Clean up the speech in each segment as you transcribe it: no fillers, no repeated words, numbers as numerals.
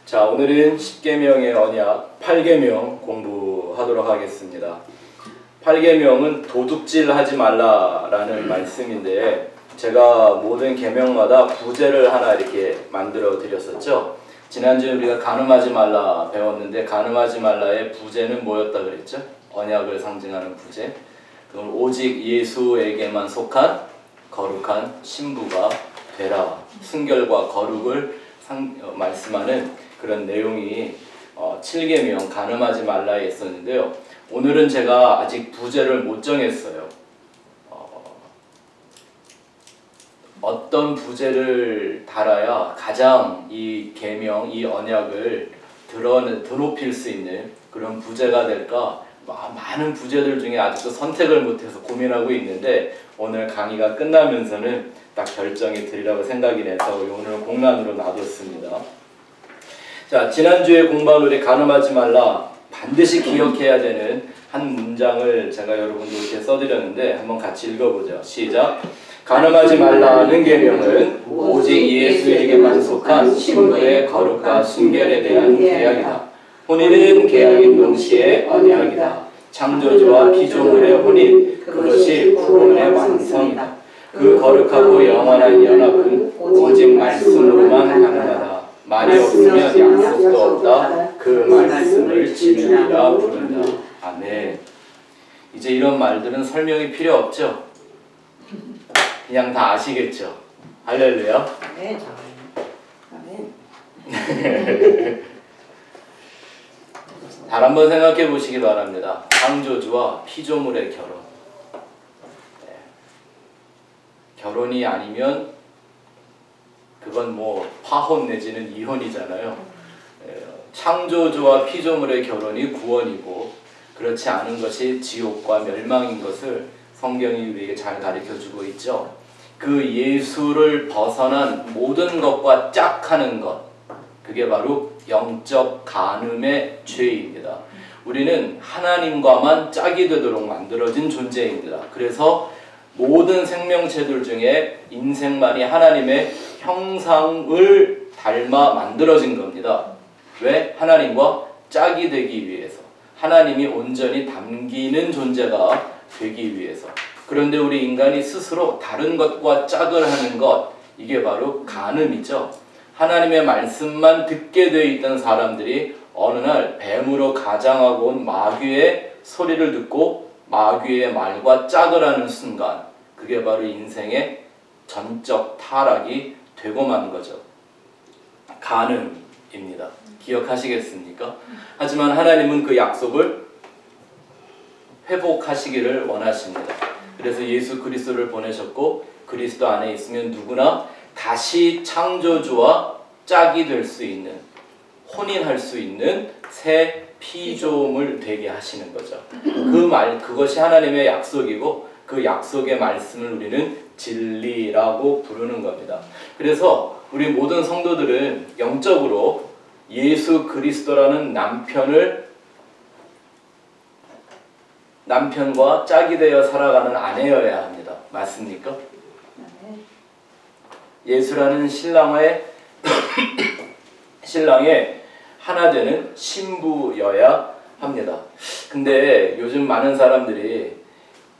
자, 오늘은 10계명의 언약 8계명 공부하도록 하겠습니다. 8계명은 도둑질 하지 말라라는 말씀인데, 제가 모든 계명마다 부제를 하나 이렇게 만들어 드렸었죠. 지난주에 우리가 간음하지 말라 배웠는데, 간음하지 말라의 부제는 뭐였다 그랬죠? 언약을 상징하는 부제. 그건 오직 예수에게만 속한 거룩한 신부가 되라. 순결과 거룩을 말씀하는 그런 내용이 7계명 간음하지 말라에 있었는데요. 오늘은 제가 아직 부제를 못 정했어요. 어떤 부제를 달아야 가장 이 계명, 이 언약을 드높일 수 있는 그런 부제가 될까? 많은 부제들 중에 아직도 선택을 못해서 고민하고 있는데, 오늘 강의가 끝나면서는 딱 결정이 되리라고 생각이 나서 오늘 공란으로 놔뒀습니다. 자, 지난주에 공부한 우리 간음하지 말라 반드시 기억해야 되는 한 문장을 제가 여러분도 이렇게 써드렸는데, 한번 같이 읽어보죠. 시작. 간음하지 말라는 계명은 오직 예수에게만 속한 신부의 거룩과 순결에 대한 계약이다. 혼인은 계약인 동시에 언약이다. 창조주와 피조물의 혼인, 그것이 구원의 완성이다. 그 거룩하고 영원한 연합은 오직 말씀으로만 가능하다. 말이 없으면 약속도 없다. 그 말씀을 진리라 부른다. 아멘. 이제 이런 말들은 설명이 필요 없죠? 그냥 다 아시겠죠? 할렐루야. 네. 아멘. 잘 한번 생각해 보시기 바랍니다. 창조주와 피조물의 결혼. 네. 결혼이 아니면 그건 뭐 파혼 내지는 이혼이잖아요. 창조주와 피조물의 결혼이 구원이고, 그렇지 않은 것이 지옥과 멸망인 것을 성경이 우리에게 잘 가르쳐주고 있죠. 그 예수를 벗어난 모든 것과 짝하는 것, 그게 바로 영적 간음의 죄입니다. 우리는 하나님과만 짝이 되도록 만들어진 존재입니다. 그래서 모든 생명체들 중에 인생만이 하나님의 형상을 닮아 만들어진 겁니다. 왜? 하나님과 짝이 되기 위해서. 하나님이 온전히 담기는 존재가 되기 위해서. 그런데 우리 인간이 스스로 다른 것과 짝을 하는 것, 이게 바로 간음이죠. 하나님의 말씀만 듣게 되어 있던 사람들이 어느 날 뱀으로 가장하고 온 마귀의 소리를 듣고 마귀의 말과 짝을 하는 순간, 그게 바로 인생의 전적 타락이 되고 만 거죠. 간음입니다. 기억하시겠습니까? 하지만 하나님은 그 약속을 회복하시기를 원하십니다. 그래서 예수 그리스도를 보내셨고, 그리스도 안에 있으면 누구나 다시 창조주와 짝이 될 수 있는, 혼인할 수 있는 새 피조물 되게 하시는 거죠. 그것이 하나님의 약속이고, 그 약속의 말씀을 우리는 진리라고 부르는 겁니다. 그래서 우리 모든 성도들은 영적으로 예수 그리스도라는 남편과 짝이 되어 살아가는 아내여야 합니다. 맞습니까? 예수라는 신랑의 하나 되는 신부여야 합니다. 근데 요즘 많은 사람들이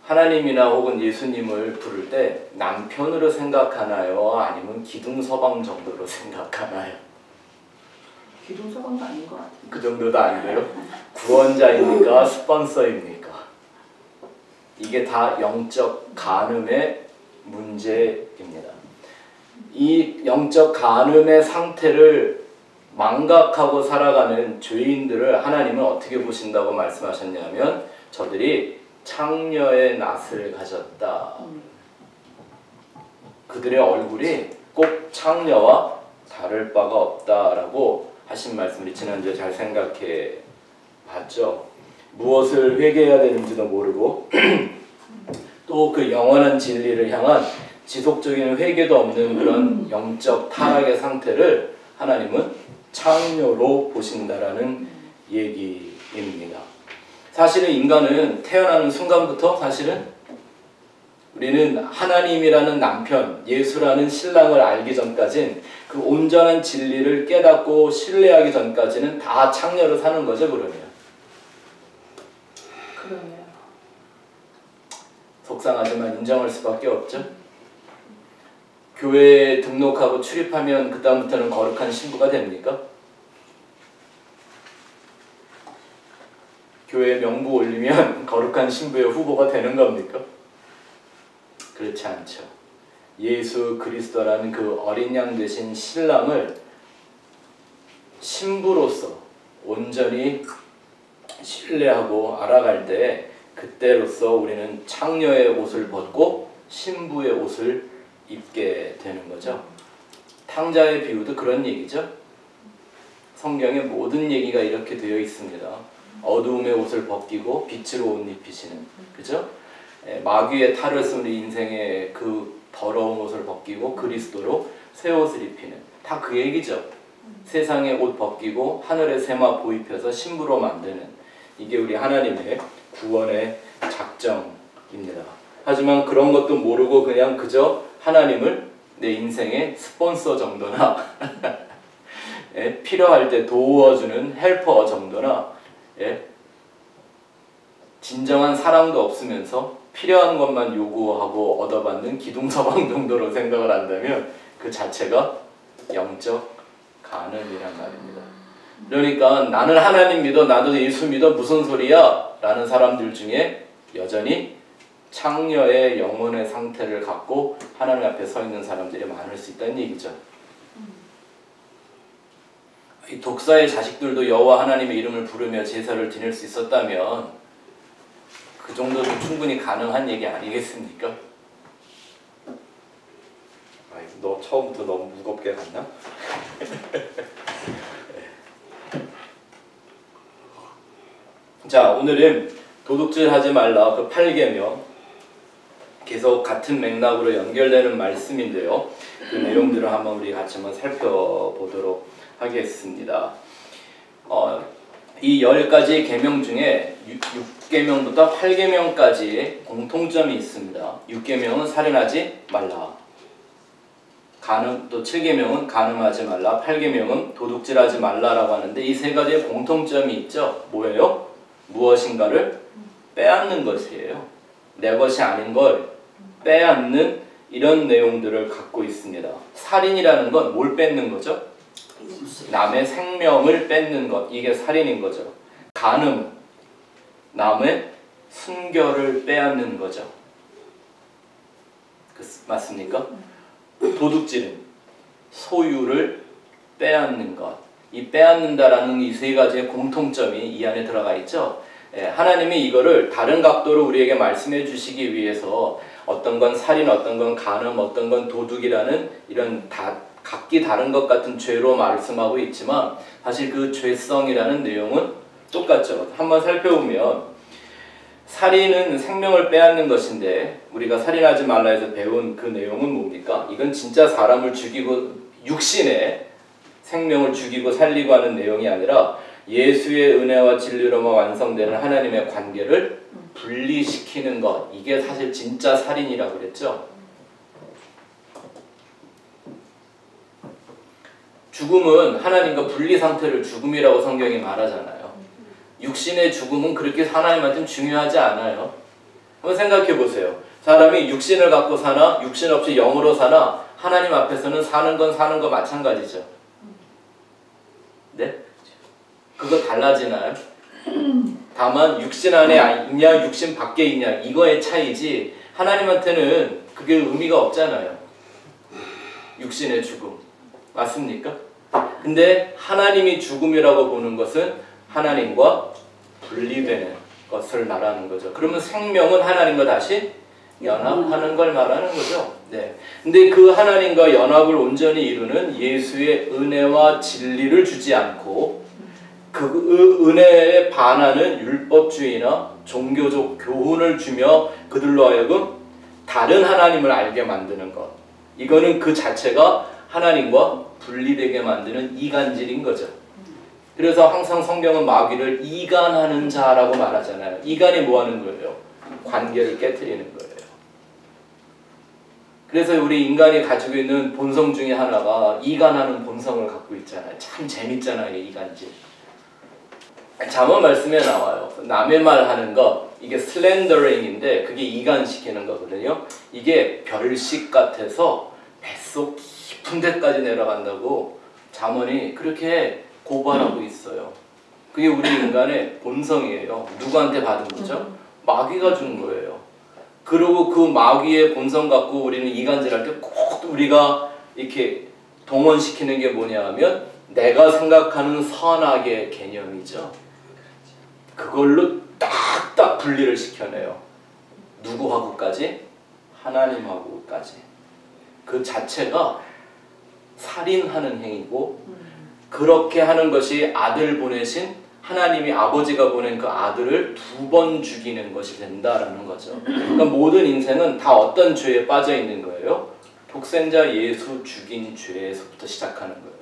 하나님이나 혹은 예수님을 부를 때 남편으로 생각하나요? 아니면 기둥서방 정도로 생각하나요? 기둥서방도 아닌 것 같아요. 그 정도도 아니고요. 구원자입니까? 스폰서입니까? 이게 다 영적 간음의 문제입니다. 이 영적 간음의 상태를 망각하고 살아가는 죄인들을 하나님은 어떻게 보신다고 말씀하셨냐면, 저들이 창녀의 낯을 가졌다. 그들의 얼굴이 꼭 창녀와 다를 바가 없다라고 하신 말씀을 지난주에 잘 생각해 봤죠. 무엇을 회개해야 되는지도 모르고 또 그 영원한 진리를 향한 지속적인 회개도 없는 그런 영적 타락의 상태를 하나님은 창녀로 보신다라는 얘기입니다. 사실은 인간은 태어나는 순간부터 사실은 우리는 하나님이라는 남편, 예수라는 신랑을 알기 전까진 그 온전한 진리를 깨닫고 신뢰하기 전까지는 다 창녀로 사는 거죠, 그러면. 그러네요. 속상하지만 인정할 수밖에 없죠. 교회에 등록하고 출입하면 그 다음부터는 거룩한 신부가 됩니까? 교회에 명부 올리면 거룩한 신부의 후보가 되는 겁니까? 그렇지 않죠. 예수 그리스도라는 그 어린 양 되신 신랑을 신부로서 온전히 신뢰하고 알아갈 때 그때로서 우리는 창녀의 옷을 벗고 신부의 옷을 입게 되는 거죠. 탕자의 비유도 그런 얘기죠. 성경의 모든 얘기가 이렇게 되어 있습니다. 어두움의 옷을 벗기고 빛으로 옷 입히시는, 그죠? 마귀의 탈을 쓴 우리 인생의 그 더러운 옷을 벗기고 그리스도로 새 옷을 입히는, 다 그 얘기죠. 세상의 옷 벗기고 하늘의 세마 보입혀서 신부로 만드는, 이게 우리 하나님의 구원의 작정입니다. 하지만 그런 것도 모르고 그냥 그저 하나님을 내 인생의 스폰서 정도나 필요할 때 도와주는 헬퍼 정도나, 진정한 사랑도 없으면서 필요한 것만 요구하고 얻어받는 기둥서방 정도로 생각을 한다면 그 자체가 영적 간음이란 말입니다. 그러니까 나는 하나님 믿어, 나도 예수 믿어, 무슨 소리야? 라는 사람들 중에 여전히 창녀의 영혼의 상태를 갖고 하나님 앞에 서 있는 사람들이 많을 수 있다는 얘기죠. 이 독사의 자식들도 여호와 하나님의 이름을 부르며 제사를 지낼 수 있었다면 그 정도도 충분히 가능한 얘기 아니겠습니까? 너 처음부터 너무 무겁게 갔나? 자, 오늘은 도둑질하지 말라 그 8계명, 계속 같은 맥락으로 연결되는 말씀인데요. 그 내용들을 한번 우리 같이 한번 살펴보도록 하겠습니다. 이 10가지 계명 중에 6계명부터 8계명까지 공통점이 있습니다. 6계명은 살인하지 말라, 또 7계명은 간음하지 말라, 8계명은 도둑질하지 말라라고 하는데 이 세 가지의 공통점이 있죠. 뭐예요? 무엇인가를 빼앗는 것이에요. 내 것이 아닌 걸 빼앗는 이런 내용들을 갖고 있습니다. 살인이라는 건 뭘 뺏는 거죠? 남의 생명을 뺏는 것, 이게 살인인 거죠. 간음, 남의 순결을 빼앗는 거죠. 맞습니까? 도둑질은 소유를 빼앗는 것. 이 빼앗는다라는 이 세 가지의 공통점이 이 안에 들어가 있죠. 하나님이 이거를 다른 각도로 우리에게 말씀해 주시기 위해서 어떤 건 살인, 어떤 건 간음, 어떤 건 도둑이라는 이런 각기 다른 것 같은 죄로 말씀하고 있지만 사실 그 죄성이라는 내용은 똑같죠. 한번 살펴보면 살인은 생명을 빼앗는 것인데 우리가 살인하지 말라 해서 배운 그 내용은 뭡니까? 이건 진짜 사람을 죽이고 육신의 생명을 죽이고 살리고 하는 내용이 아니라 예수의 은혜와 진리로만 완성되는 하나님의 관계를 분리시키는 것, 이게 사실 진짜 살인이라고 그랬죠. 죽음은 하나님과 분리 상태를 죽음이라고 성경이 말하잖아요. 육신의 죽음은 그렇게 하나님한테는 중요하지 않아요. 한번 생각해 보세요. 사람이 육신을 갖고 사나 육신 없이 영으로 사나 하나님 앞에서는 사는 거 마찬가지죠. 네? 그거 달라지나요? 다만 육신 안에 있냐 육신 밖에 있냐 이거의 차이지 하나님한테는 그게 의미가 없잖아요. 육신의 죽음. 맞습니까? 근데 하나님이 죽음이라고 보는 것은 하나님과 분리되는 것을 말하는 거죠. 그러면 생명은 하나님과 다시 연합하는 걸 말하는 거죠. 네. 근데 그 하나님과 연합을 온전히 이루는 예수의 은혜와 진리를 주지 않고 그 은혜에 반하는 율법주의나 종교적 교훈을 주며 그들로 하여금 다른 하나님을 알게 만드는 것. 이거는 그 자체가 하나님과 분리되게 만드는 이간질인 거죠. 그래서 항상 성경은 마귀를 이간하는 자라고 말하잖아요. 이간이 뭐 하는 거예요? 관계를 깨트리는 거예요. 그래서 우리 인간이 가지고 있는 본성 중에 하나가 이간하는 본성을 갖고 있잖아요. 참 재밌잖아요, 이간질. 잠언 말씀에 나와요. 남의 말 하는 거, 이게 슬렌더링인데 그게 이간시키는 거거든요. 이게 별식 같아서 뱃속 깊은 데까지 내려간다고 잠언이 그렇게 고발하고 있어요. 그게 우리 인간의 본성이에요. 누구한테 받은 거죠? 마귀가 준 거예요. 그리고 그 마귀의 본성 갖고 우리는 이간질할 때 꼭 우리가 이렇게 동원시키는 게 뭐냐 하면 내가 생각하는 선악의 개념이죠. 그걸로 딱딱 분리를 시켜내요. 누구하고까지? 하나님하고까지. 그 자체가 살인하는 행위고 그렇게 하는 것이 아들 보내신 하나님이 아버지가 보낸 그 아들을 2번 죽이는 것이 된다라는 거죠. 그러니까 모든 인생은 다 어떤 죄에 빠져 있는 거예요? 독생자 예수 죽인 죄에서부터 시작하는 거예요.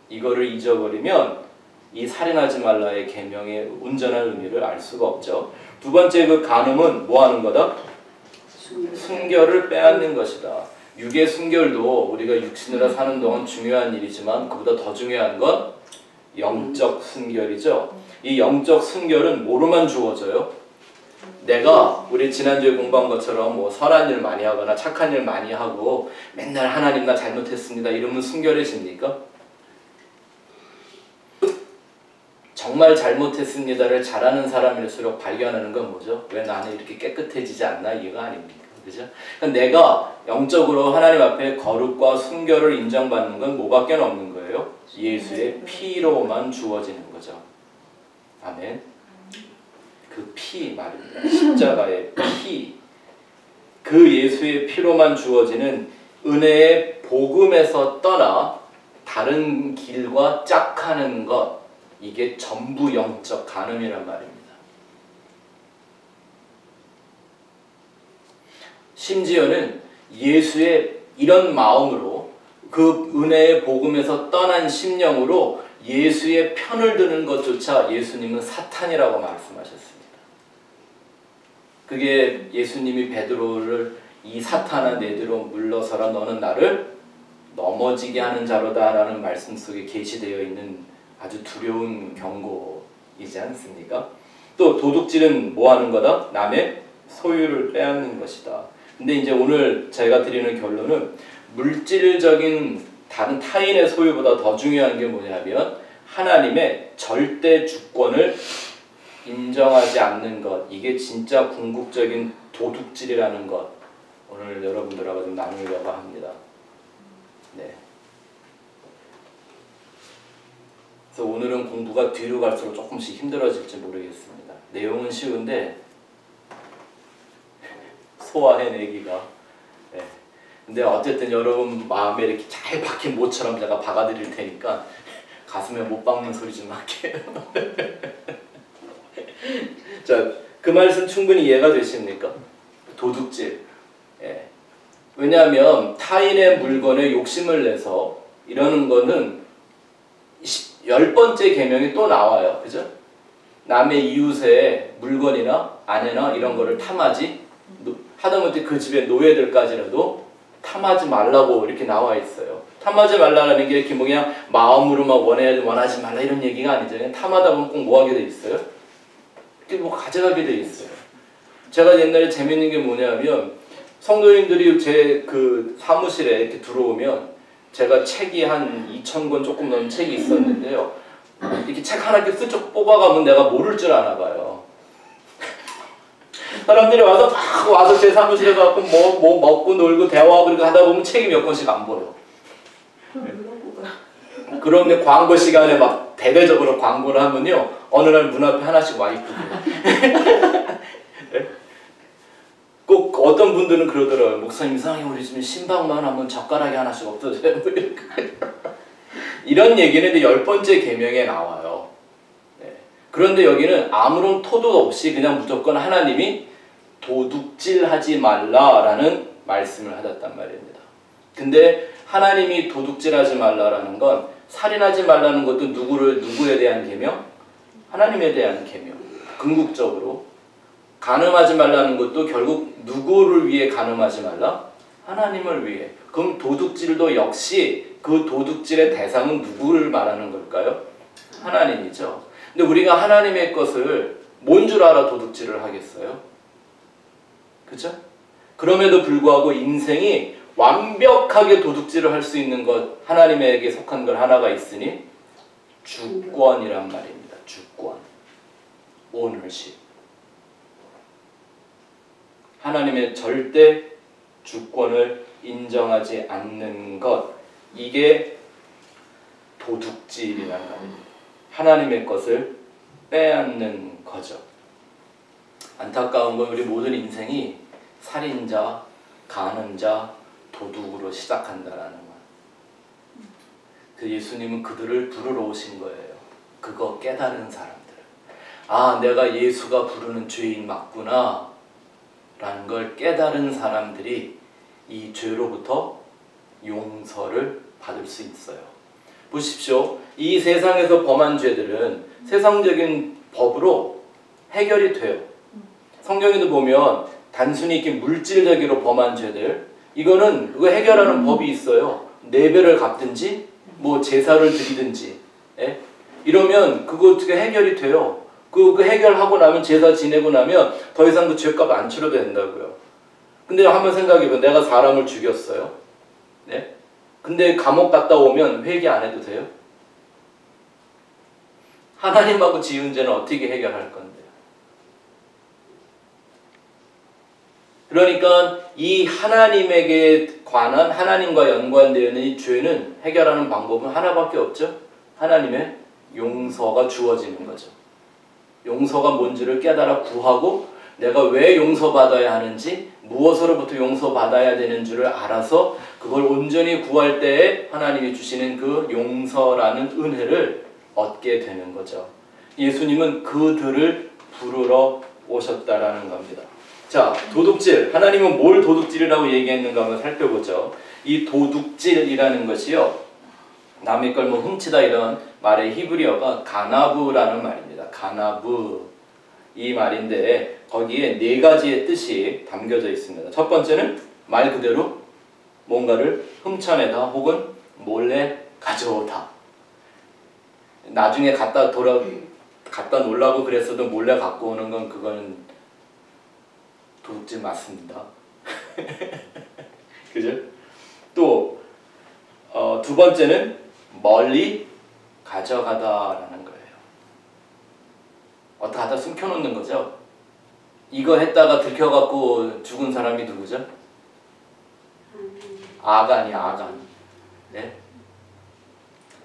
이거를 잊어버리면 이 살인하지 말라의 계명의 온전한 의미를 알 수가 없죠. 두 번째 그 간음은 뭐 하는 거다? 순결을 빼앗는 것이다. 육의 순결도 우리가 육신으로 사는 동안 중요한 일이지만 그보다 더 중요한 건 영적 순결이죠. 이 영적 순결은 뭐로만 주어져요? 내가 우리 지난주에 공부한 것처럼 뭐 선한 일 많이 하거나 착한 일 많이 하고 맨날 하나님 나 잘못했습니다 이러면 순결해집니까? 정말 잘못했습니다를 잘하는 사람일수록 발견하는 건 뭐죠? 왜 나는 이렇게 깨끗해지지 않나? 이해가 아닙니까? 그죠? 그러니까 내가 영적으로 하나님 앞에 거룩과 순결을 인정받는 건 뭐밖에 없는 거예요? 예수의 피로만 주어지는 거죠. 아멘. 그 피 말입니다. 십자가의 피. 그 예수의 피로만 주어지는 은혜의 복음에서 떠나 다른 길과 짝하는 것, 이게 전부 영적 간음이란 말입니다. 심지어는 예수의 이런 마음으로 그 은혜의 복음에서 떠난 심령으로 예수의 편을 드는 것조차 예수님은 사탄이라고 말씀하셨습니다. 그게 예수님이 베드로를 이 사탄아 내 뒤로 물러서라 너는 나를 넘어지게 하는 자로다 라는 말씀 속에 계시되어 있는 아주 두려운 경고이지 않습니까? 또 도둑질은 뭐 하는 거다? 남의 소유를 빼앗는 것이다. 근데 이제 오늘 제가 드리는 결론은 물질적인 다른 타인의 소유보다 더 중요한 게 뭐냐면 하나님의 절대 주권을 인정하지 않는 것, 이게 진짜 궁극적인 도둑질이라는 것, 오늘 여러분들하고 좀 나누려고 합니다. 네. 그래서 오늘은 공부가 뒤로 갈수록 조금씩 힘들어질지 모르겠습니다. 내용은 쉬운데 소화해내기가. 네. 근데 어쨌든 여러분 마음에 이렇게 잘 박힌 모처럼 제가 박아드릴 테니까 가슴에 못 박는 소리 좀 할게요. 자, 그 말씀 충분히 이해가 되십니까? 도둑질. 예. 왜냐하면 타인의 물건에 욕심을 내서 이러는 거는 10번째 계명이 또 나와요. 그죠? 남의 이웃의 물건이나 아내나 이런 거를 탐하지, 하다못해 그 집의 노예들까지라도 탐하지 말라고 이렇게 나와 있어요. 탐하지 말라는 게 이렇게 뭐 그냥 마음으로만 원하지 말라 이런 얘기가 아니죠. 그냥 탐하다 보면 꼭 뭐 하게 돼 있어요? 이렇게 뭐 가져가게 돼 있어요. 제가 옛날에 재밌는 게 뭐냐면 성도님들이 제 그 사무실에 이렇게 들어오면 제가 책이 한 2,000권 조금 넘는 책이 있었는데요. 이렇게 책 하나 이렇게 슬쩍 뽑아가면 내가 모를 줄 아나 봐요. 사람들이 와서 제 사무실에 가서 뭐 먹고 놀고 대화하고 그렇게 하다 보면 책이 몇 권씩 안 보여. 그런데 광고 시간에 막 대대적으로 광고를 하면요. 어느 날 문 앞에 하나씩 와 있거든요. 꼭 어떤 분들은 그러더라고요. 목사님 이상하게 우리 집에 신방만 하면 젓가락이 하나씩 없어져요. 이런 얘기는 10번째 계명에 나와요. 네. 그런데 여기는 아무런 토도 없이 그냥 무조건 하나님이 도둑질하지 말라라는 말씀을 하셨단 말입니다. 근데 하나님이 도둑질하지 말라라는 건 살인하지 말라는 것도 누구에 대한 계명? 하나님에 대한 계명. 궁극적으로 간음하지 말라는 것도 결국 누구를 위해 간음하지 말라? 하나님을 위해. 그럼 도둑질도 역시 그 도둑질의 대상은 누구를 말하는 걸까요? 하나님이죠. 근데 우리가 하나님의 것을 뭔 줄 알아 도둑질을 하겠어요? 그죠? 그럼에도 불구하고 인생이 완벽하게 도둑질을 할 수 있는 것, 하나님에게 속한 걸 하나가 있으니 주권이란 말입니다. 주권. ownership. 하나님의 절대 주권을 인정하지 않는 것, 이게 도둑질이란 말입니다. 하나님의 것을 빼앗는 거죠. 안타까운 건 우리 모든 인생이 살인자, 간음자, 도둑으로 시작한다라는 것. 그 예수님은 그들을 부르러 오신 거예요. 그거 깨달은 사람들. 아, 내가 예수가 부르는 죄인 맞구나 라는 걸 깨달은 사람들이 이 죄로부터 용서를 받을 수 있어요. 보십시오. 이 세상에서 범한 죄들은 세상적인 법으로 해결이 돼요. 성경에도 보면 단순히 이렇게 물질적으로 범한 죄들, 이거는 그거 해결하는 법이 있어요. 내배를 갚든지 뭐 제사를 드리든지, 예? 이러면 그거 어떻게 해결이 돼요. 그 해결하고 나면, 제사 지내고 나면 더 이상 그 죄값 안 치러도 된다고요. 근데 한번 생각해보면 내가 사람을 죽였어요. 네? 근데 감옥 갔다 오면 회개 안 해도 돼요? 하나님하고 지은 죄는 어떻게 해결할 건데요? 그러니까 이 하나님에게 관한, 하나님과 연관되어 있는 이 죄는 해결하는 방법은 하나밖에 없죠. 하나님의 용서가 주어지는 거죠. 용서가 뭔지를 깨달아 구하고 내가 왜 용서받아야 하는지, 무엇으로부터 용서받아야 되는 줄을 알아서 그걸 온전히 구할 때에 하나님이 주시는 그 용서라는 은혜를 얻게 되는 거죠. 예수님은 그들을 부르러 오셨다라는 겁니다. 자, 도둑질. 하나님은 뭘 도둑질이라고 얘기했는가 한번 살펴보죠. 이 도둑질이라는 것이요, 남의 걸 뭐 훔치다 이런 말의 히브리어가 가나브라는 말입니다. 가나브. 이 말인데 거기에 네 가지의 뜻이 담겨져 있습니다. 첫 번째는 말 그대로 뭔가를 훔쳐내다 혹은 몰래 가져오다. 나중에 갖다 놀라고 그랬어도 몰래 갖고 오는 건 그거는 도둑질 맞습니다. 그죠? 또 두 번째는 멀리 가져가다라는 거예요. 어떻게 하다 숨겨놓는 거죠. 이거 했다가 들켜갖고 죽은 사람이 누구죠? 아간이야, 아간. 네?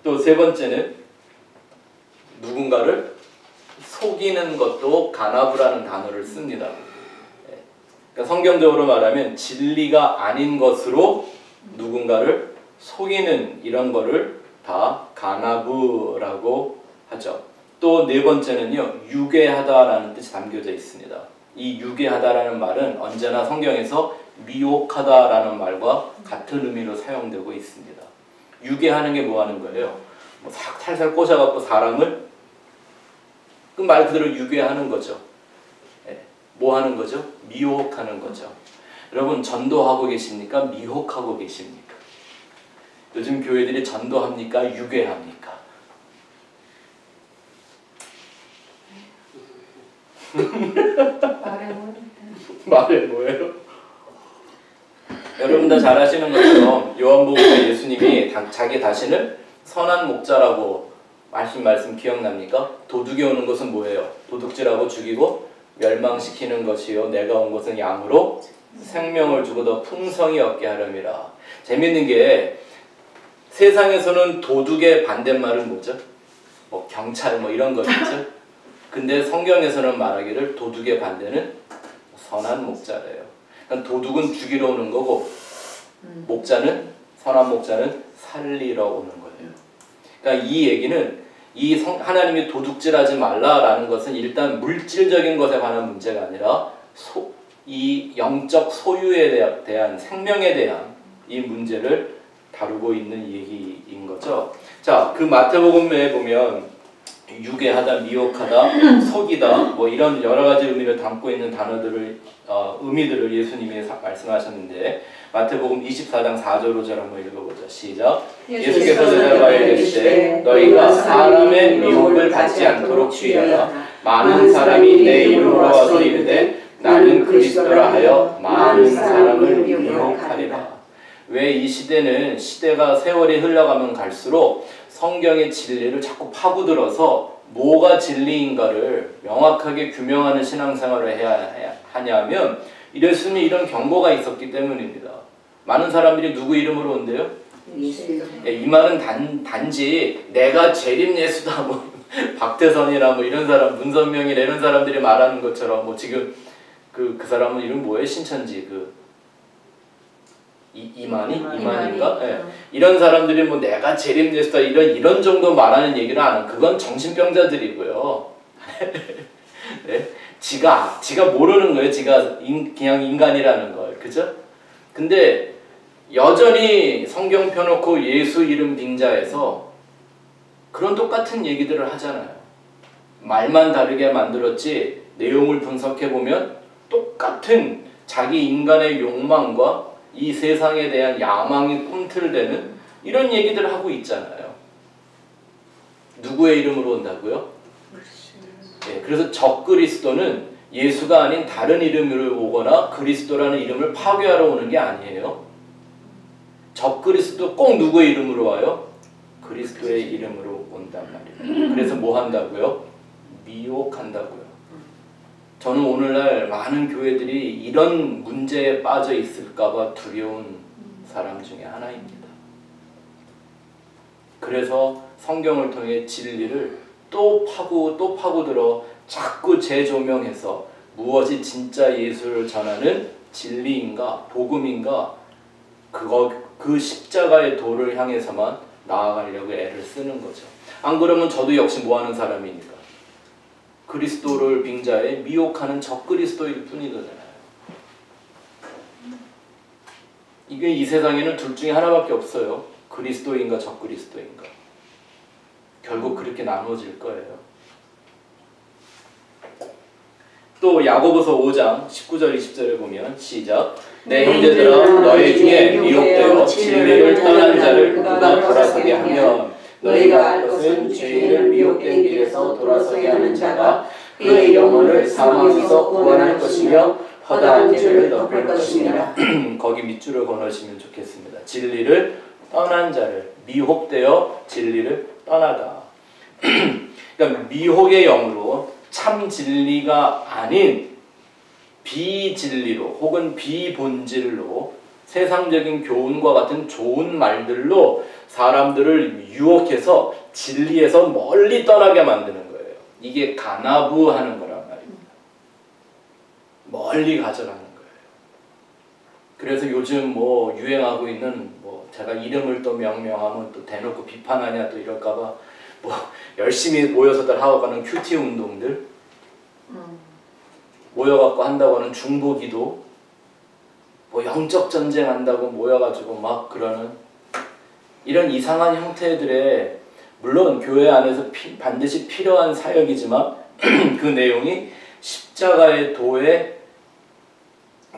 또 세 번째는 누군가를 속이는 것도 가나브라는 단어를 씁니다. 네. 그러니까 성경적으로 말하면 진리가 아닌 것으로 누군가를 속이는 이런 거를 다 가나브라고 하죠. 또 네 번째는요, 유괴하다라는 뜻이 담겨져 있습니다. 이 유괴하다라는 말은 언제나 성경에서 미혹하다라는 말과 같은 의미로 사용되고 있습니다. 유괴하는 게 뭐 하는 거예요? 뭐 살살 꽂아갖고 사람을 그 말 그대로 유괴하는 거죠. 뭐 하는 거죠? 미혹하는 거죠. 여러분, 전도하고 계십니까? 미혹하고 계십니까? 요즘 교회들이 전도합니까? 유괴합니까? 말해 뭐예요? 여러분 다 잘 아시는 것처럼 요한복음에 예수님이 자기 자신을 선한 목자라고 말씀 기억납니까? 도둑이 오는 것은 뭐예요? 도둑질하고 죽이고 멸망시키는 것이요, 내가 온 것은 양으로 생명을 주고 더 풍성히 얻게 하려니라. 재밌는 게 세상에서는 도둑의 반대말은 뭐죠? 뭐 경찰 뭐 이런 거겠죠? 근데 성경에서는 말하기를 도둑의 반대는 선한 목자래요. 그러니까 도둑은 죽이러 오는 거고 목자는, 선한 목자는 살리러 오는 거예요. 그러니까 이 얘기는 하나님이 도둑질하지 말라라는 것은 일단 물질적인 것에 관한 문제가 아니라 이 영적 소유에 대한, 생명에 대한 이 문제를 다루고 있는 얘기인 거죠. 자, 그 마태복음에 보면 유괴하다, 미혹하다, 속이다 뭐 이런 여러 가지 의미를 담고 있는 단어들을 의미들을 예수님이 말씀하셨는데 마태복음 24장 4절 5절 한번 읽어보자. 시작. 예수께서 대답하여 이르시되 너희가 사람의 미혹을 받지 않도록 주의하라. 많은 사람이 내 이름으로 와서 이르되 나는 그리스도라 하여 많은 사람을 미혹하리라. 왜 이 시대는 시대가 세월이 흘러가면 갈수록 성경의 진리를 자꾸 파고들어서 뭐가 진리인가를 명확하게 규명하는 신앙생활을 해야 하냐면 예수님이 이런 경고가 있었기 때문입니다. 많은 사람들이 누구 이름으로 온대요? 이 말은 단지 내가 재림 예수다 뭐 박태선이나 뭐 이런 사람 문선명이나 이런 사람들이 말하는 것처럼 뭐 지금 그 사람은 이름 뭐예요? 신천지 이만인가? 네. 이런 사람들이 뭐 내가 재림 예수다 이런 정도 말하는 얘기를 안 하는 그건 정신병자들이고요. 네? 지가 모르는 거예요. 지가 그냥 인간이라는 걸, 그죠? 근데 여전히 성경 펴놓고 예수 이름 빙자해서 그런 똑같은 얘기들을 하잖아요. 말만 다르게 만들었지 내용을 분석해 보면 똑같은 자기 인간의 욕망과 이 세상에 대한 야망이 꿈틀대는 이런 얘기들을 하고 있잖아요. 누구의 이름으로 온다고요? 네, 그래서 적그리스도는 예수가 아닌 다른 이름으로 오거나 그리스도라는 이름을 파괴하러 오는 게 아니에요. 적그리스도 꼭 누구의 이름으로 와요? 그리스도의 이름으로 온단 말이에요. 그래서 뭐 한다고요? 미혹한다고요. 저는 오늘날 많은 교회들이 이런 문제에 빠져 있을까봐 두려운 사람 중에 하나입니다. 그래서 성경을 통해 진리를 또 파고들어 자꾸 재조명해서 무엇이 진짜 예수를 전하는 진리인가 복음인가 그 십자가의 도를 향해서만 나아가려고 애를 쓰는 거죠. 안 그러면 저도 역시 뭐하는 사람이니까 그리스도를 빙자해 미혹하는 적그리스도일 뿐이잖아요. 이게 이 세상에는 둘 중에 하나밖에 없어요. 그리스도인가 적그리스도인가. 결국 그렇게 나눠질 거예요. 또 야고보서 5장 19절 20절에 보면 시작. 내 형제들아 너희 중에 미혹되어 진리를 떠난 자를 누가 돌아서게 하면 너희가 알 것은 죄인을 미혹된 길에서 돌아서게 하는 자가 그의 영혼을 사망에서 구원할 것이며 허다한 죄를 덮을 것이니라. 거기 밑줄을 건너시면 좋겠습니다. 진리를 떠난 자를 미혹되어 진리를 떠나다. 그러니까 미혹의 영으로 참 진리가 아닌 비진리로 혹은 비본질로 세상적인 교훈과 같은 좋은 말들로 사람들을 유혹해서 진리에서 멀리 떠나게 만드는 거예요. 이게 가나부하는 거란 말입니다. 멀리 가져가는 거예요. 그래서 요즘 뭐 유행하고 있는 뭐 제가 이름을 또 명명하면 또 대놓고 비판하냐 또 이럴까봐 뭐 열심히 모여서들 하고 가는 큐티 운동들 모여갖고 한다고 하는 중보기도 뭐 영적 전쟁 한다고 모여가지고 막 그러는 이런 이상한 형태들의 물론 교회 안에서 반드시 필요한 사역이지만 그 내용이 십자가의 도에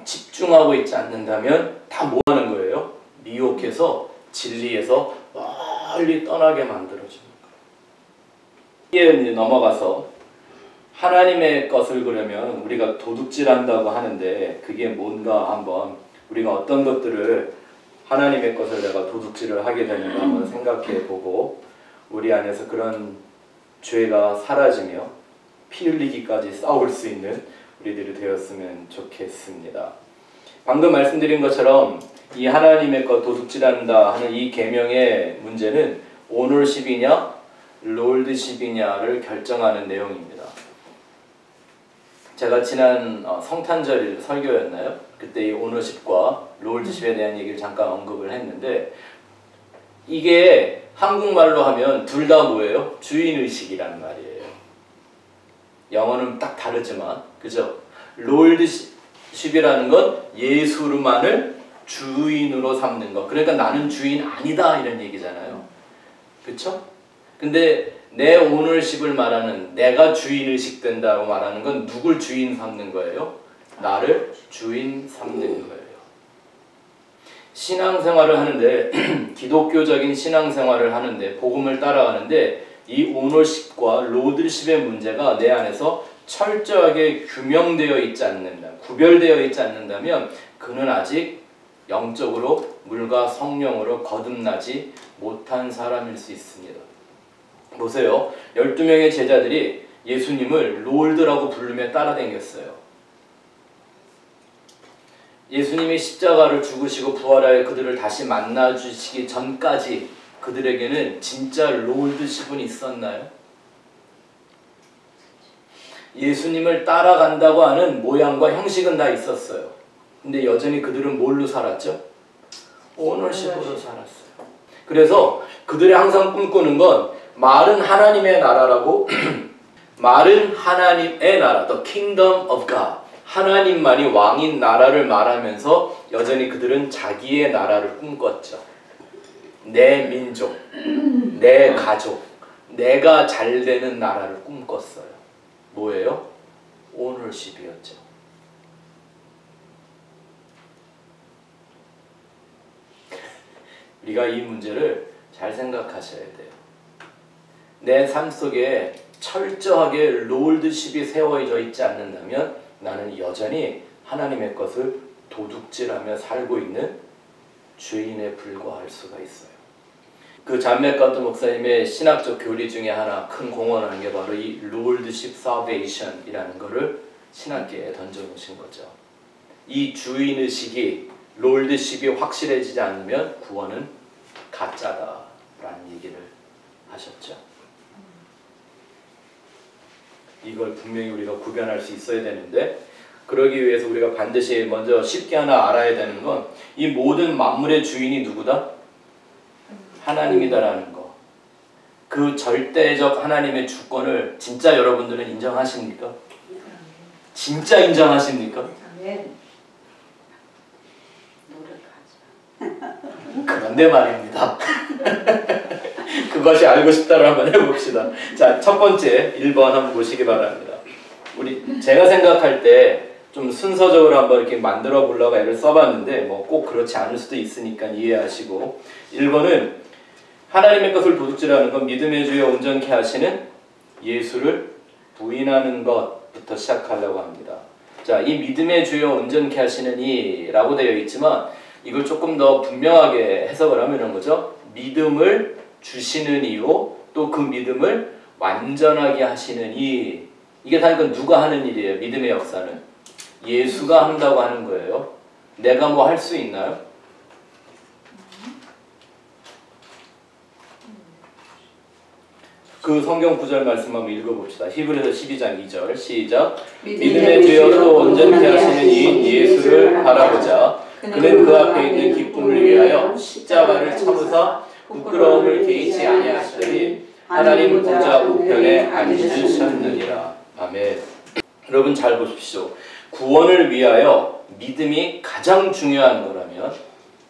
집중하고 있지 않는다면 다 뭐 하는 거예요? 미혹해서 진리에서 멀리 떠나게 만들어주는 거예요. 이게 넘어가서 하나님의 것을 그러면 우리가 도둑질한다고 하는데 그게 뭔가 한번 우리가 어떤 것들을 하나님의 것을 내가 도둑질을 하게 되는가 한번 생각해 보고 우리 안에서 그런 죄가 사라지며 피 흘리기까지 싸울 수 있는 우리들이 되었으면 좋겠습니다. 방금 말씀드린 것처럼 이 하나님의 것 도둑질한다 하는 이 계명의 문제는 오너십이냐 롤드십이냐를 결정하는 내용입니다. 제가 지난 성탄절 설교였나요? 그때 이 오너십과 롤드십에 대한 얘기를 잠깐 언급을 했는데 이게 한국말로 하면 둘 다 뭐예요? 주인의식이란 말이에요. 영어는 딱 다르지만 그죠? 롤드십이라는 건 예수만을 주인으로 삼는 것. 그러니까 나는 주인 아니다 이런 얘기잖아요. 그쵸? 근데 내 오너십을 말하는, 내가 주인의식 된다고 말하는 건 누굴 주인 삼는 거예요? 나를 주인 삼는 거예요. 신앙생활을 하는데 기독교적인 신앙생활을 하는데 복음을 따라가는데 이 오너십과 로드십의 문제가 내 안에서 철저하게 규명되어 있지 않는다, 구별되어 있지 않는다면 그는 아직 영적으로 물과 성령으로 거듭나지 못한 사람일 수 있습니다. 보세요. 12명의 제자들이 예수님을 롤드라고 부르며 따라다녔어요. 예수님이 십자가를 죽으시고 부활하여 그들을 다시 만나주시기 전까지 그들에게는 진짜 롤드십은 있었나요? 예수님을 따라간다고 하는 모양과 형식은 다 있었어요. 근데 여전히 그들은 뭘로 살았죠? 오너십으로 살았어요. 그래서 그들이 항상 꿈꾸는 건 말은 하나님의 나라라고 말은 하나님의 나라, the kingdom of God, 하나님만이 왕인 나라를 말하면서 여전히 그들은 자기의 나라를 꿈꿨죠. 내 민족, 내 가족, 내가 잘 되는 나라를 꿈꿨어요. 뭐예요? 오너십이었죠. 우리가 이 문제를 잘 생각하셔야 돼요. 내 삶 속에 철저하게 롤드십이 세워져 있지 않는다면 나는 여전히 하나님의 것을 도둑질하며 살고 있는 죄인에 불과할 수가 있어요. 그 잔맥가드 목사님의 신학적 교리 중에 하나 큰 공헌하는 게 바로 이 롤드십 살베이션이라는 거를 신학계에 던져놓으신 거죠. 이 주인의식이, 롤드십이 확실해지지 않으면 구원은 가짜다라는 얘기를 하셨죠. 이걸 분명히 우리가 구별할 수 있어야 되는데, 그러기 위해서 우리가 반드시 먼저 쉽게 하나 알아야 되는 건 이 모든 만물의 주인이 누구다? 하나님이다라는 거. 그 절대적 하나님의 주권을 진짜 여러분들은 인정하십니까? 진짜 인정하십니까? 그런데 말입니다. 그것이 알고 싶다를 한번 해봅시다. 자, 첫 번째 1번 한번 보시기 바랍니다. 제가 생각할 때 좀 순서적으로 한번 이렇게 만들어 보려고 애를 써봤는데 뭐 꼭 그렇지 않을 수도 있으니까 이해하시고, 1번은 하나님의 것을 도둑질하는 건 믿음의 주에 온전케 하시는 예수를 부인하는 것부터 시작하려고 합니다. 자, 이 믿음의 주에 온전케 하시는 이라고 되어 있지만 이걸 조금 더 분명하게 해석을 하면 이런 거죠. 믿음을 주시는 이요, 또 그 믿음을 완전하게 하시는 이. 이게 다 이건 누가 하는 일이에요? 믿음의 역사는 예수가 한다고 하는 거예요. 내가 뭐 할 수 있나요? 그 성경 구절 말씀 한번 읽어봅시다. 히브리서 12장 2절 시작. 믿음의 주여로 온전케 하시는 이인 예수를 바라보자. 그는 그 앞에 있는 기쁨을 위하여 십자가를 참으사 부끄러움을 개의치 아니하시더니 하나님 보좌 우편에 앉으셨느니라. 아멘. 여러분 잘 보십시오. 구원을 위하여 믿음이 가장 중요한 거라면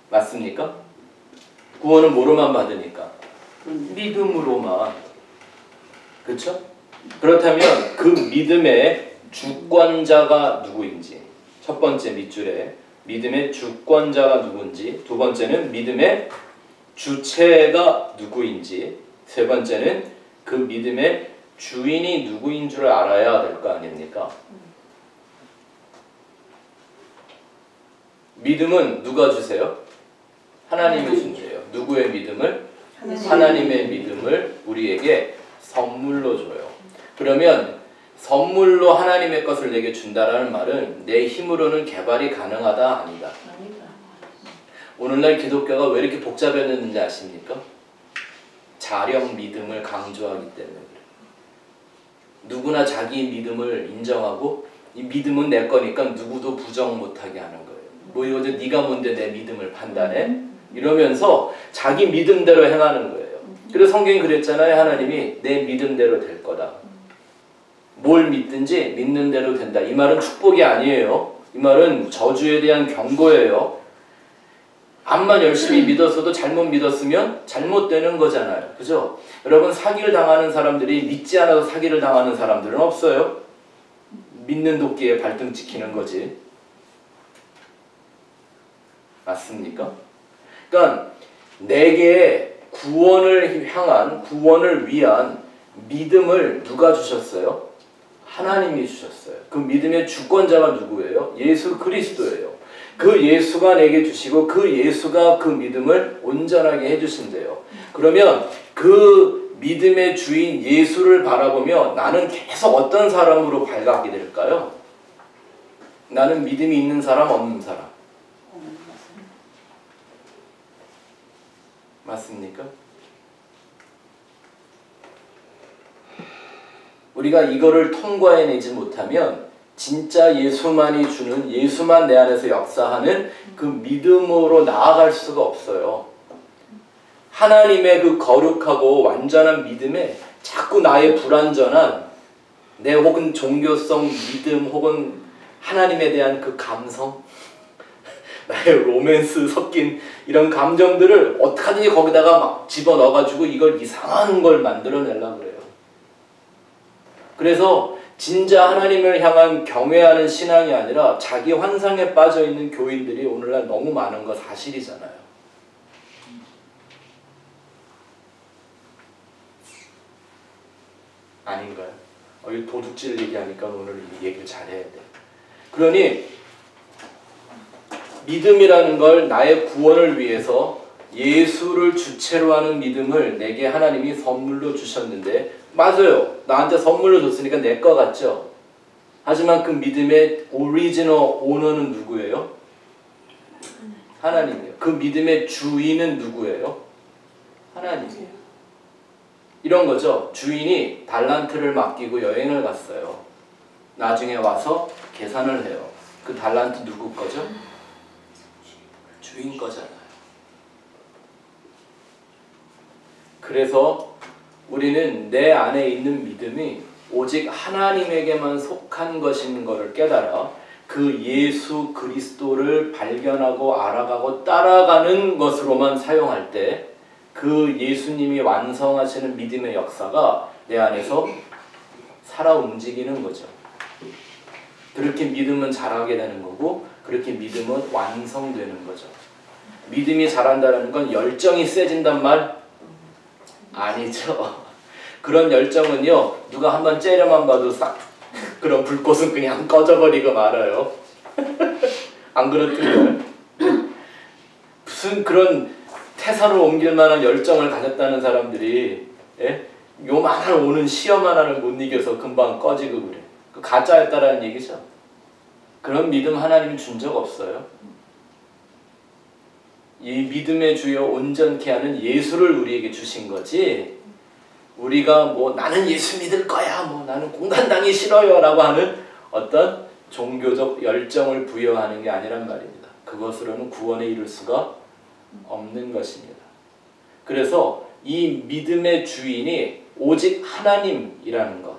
맞습니까? 구원은 뭐로만 받으니까? 믿음으로만. 그렇죠? 그렇다면 그 믿음의 주권자가 누구인지, 첫 번째 밑줄에 믿음의 주권자가 누구인지, 두 번째는 믿음의 주체가 누구인지, 세 번째는 그 믿음의 주인이 누구인 줄 알아야 될 거 아닙니까? 믿음은 누가 주세요? 하나님이 준대요. 누구의 믿음을? 하나님의 믿음을 우리에게 선물로 줘요. 그러면 선물로 하나님의 것을 내게 준다라는 말은 내 힘으로는 개발이 가능하다? 아니다. 오늘날 기독교가 왜 이렇게 복잡해졌는지 아십니까? 자력 믿음을 강조하기 때문에 그래요. 누구나 자기 믿음을 인정하고 이 믿음은 내 거니까 누구도 부정 못하게 하는 거예요. 뭐 이러지 네가 뭔데 내 믿음을 판단해? 이러면서 자기 믿음대로 행하는 거예요. 그래서 성경이 그랬잖아요. 하나님이 내 믿음대로 될 거다. 뭘 믿든지 믿는 대로 된다. 이 말은 축복이 아니에요. 이 말은 저주에 대한 경고예요. 암만 열심히 믿었어도 잘못 믿었으면 잘못되는 거잖아요. 그죠? 여러분, 사기를 당하는 사람들이 믿지 않아서 사기를 당하는 사람들은 없어요. 믿는 도끼에 발등 찍히는 거지. 맞습니까? 그러니까 내게 구원을 향한, 구원을 위한 믿음을 누가 주셨어요? 하나님이 주셨어요. 그 믿음의 주권자가 누구예요? 예수 그리스도예요. 그 예수가 내게 주시고 그 예수가 그 믿음을 온전하게 해주신대요. 그러면 그 믿음의 주인 예수를 바라보며 나는 계속 어떤 사람으로 발각하게 될까요? 나는 믿음이 있는 사람, 없는 사람? 맞습니까? 우리가 이거를 통과해내지 못하면 진짜 예수만이 주는, 예수만 내 안에서 역사하는 그 믿음으로 나아갈 수가 없어요. 하나님의 그 거룩하고 완전한 믿음에 자꾸 나의 불완전한 내 혹은 종교성 믿음 혹은 하나님에 대한 그 감성, 나의 로맨스 섞인 이런 감정들을 어떡하든지 거기다가 막 집어넣어가지고 이걸 이상한 걸 만들어내려고 그래요. 그래서 진짜 하나님을 향한 경외하는 신앙이 아니라 자기 환상에 빠져있는 교인들이 오늘날 너무 많은 거 사실이잖아요. 아닌가요? 이 도둑질 얘기하니까 오늘 이 얘기를 잘해야 돼. 그러니 믿음이라는 걸 나의 구원을 위해서 예수를 주체로 하는 믿음을 내게 하나님이 선물로 주셨는데, 맞아요. 나한테 선물로 줬으니까 내 거 같죠? 하지만 그 믿음의 오리지널 오너는 누구예요? 하나님이에요. 그 믿음의 주인은 누구예요? 하나님이에요. 이런 거죠. 주인이 달란트를 맡기고 여행을 갔어요. 나중에 와서 계산을 해요. 그 달란트 누구 거죠? 주인 거잖아요. 그래서 우리는 내 안에 있는 믿음이 오직 하나님에게만 속한 것인 것을 깨달아 그 예수 그리스도를 발견하고 알아가고 따라가는 것으로만 사용할 때 그 예수님이 완성하시는 믿음의 역사가 내 안에서 살아 움직이는 거죠. 그렇게 믿음은 자라게 되는 거고 그렇게 믿음은 완성되는 거죠. 믿음이 자란다는 건 열정이 세진단 말 아니죠. 그런 열정은요, 누가 한번 째려만 봐도 싹 그런 불꽃은 그냥 꺼져버리고 말아요. 안 그렇던가요? 무슨 그런 태사로 옮길 만한 열정을 가졌다는 사람들이 요만한 오는 시험 하나를 못 이겨서 금방 꺼지고 그래. 그 가짜였다라는 얘기죠. 그런 믿음 하나님이 준 적 없어요. 이 믿음의 주여 온전케 하는 예수를 우리에게 주신 거지, 우리가 뭐 나는 예수 믿을 거야, 뭐 나는 공산당이 싫어요 라고 하는 어떤 종교적 열정을 부여하는 게 아니란 말입니다. 그것으로는 구원에 이룰 수가 없는 것입니다. 그래서 이 믿음의 주인이 오직 하나님이라는 것,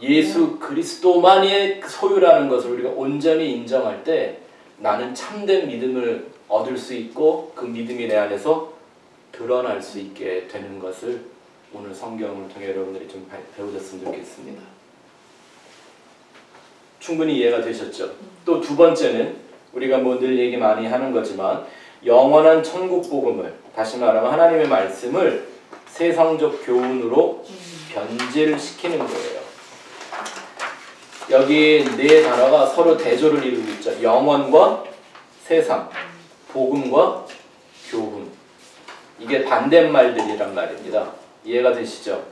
예수 그리스도만의 소유라는 것을 우리가 온전히 인정할 때 나는 참된 믿음을 얻을 수 있고 그 믿음이 내 안에서 드러날 수 있게 되는 것을 오늘 성경을 통해 여러분들이 좀 배우셨으면 좋겠습니다. 충분히 이해가 되셨죠? 또 두 번째는 우리가 뭐 늘 얘기 많이 하는 거지만 영원한 천국 복음을, 다시 말하면 하나님의 말씀을 세상적 교훈으로 변질시키는 거예요. 여기 네 단어가 서로 대조를 이루고 있죠. 영원과 세상, 복음과 교훈. 이게 반대말들이란 말입니다. 이해가 되시죠?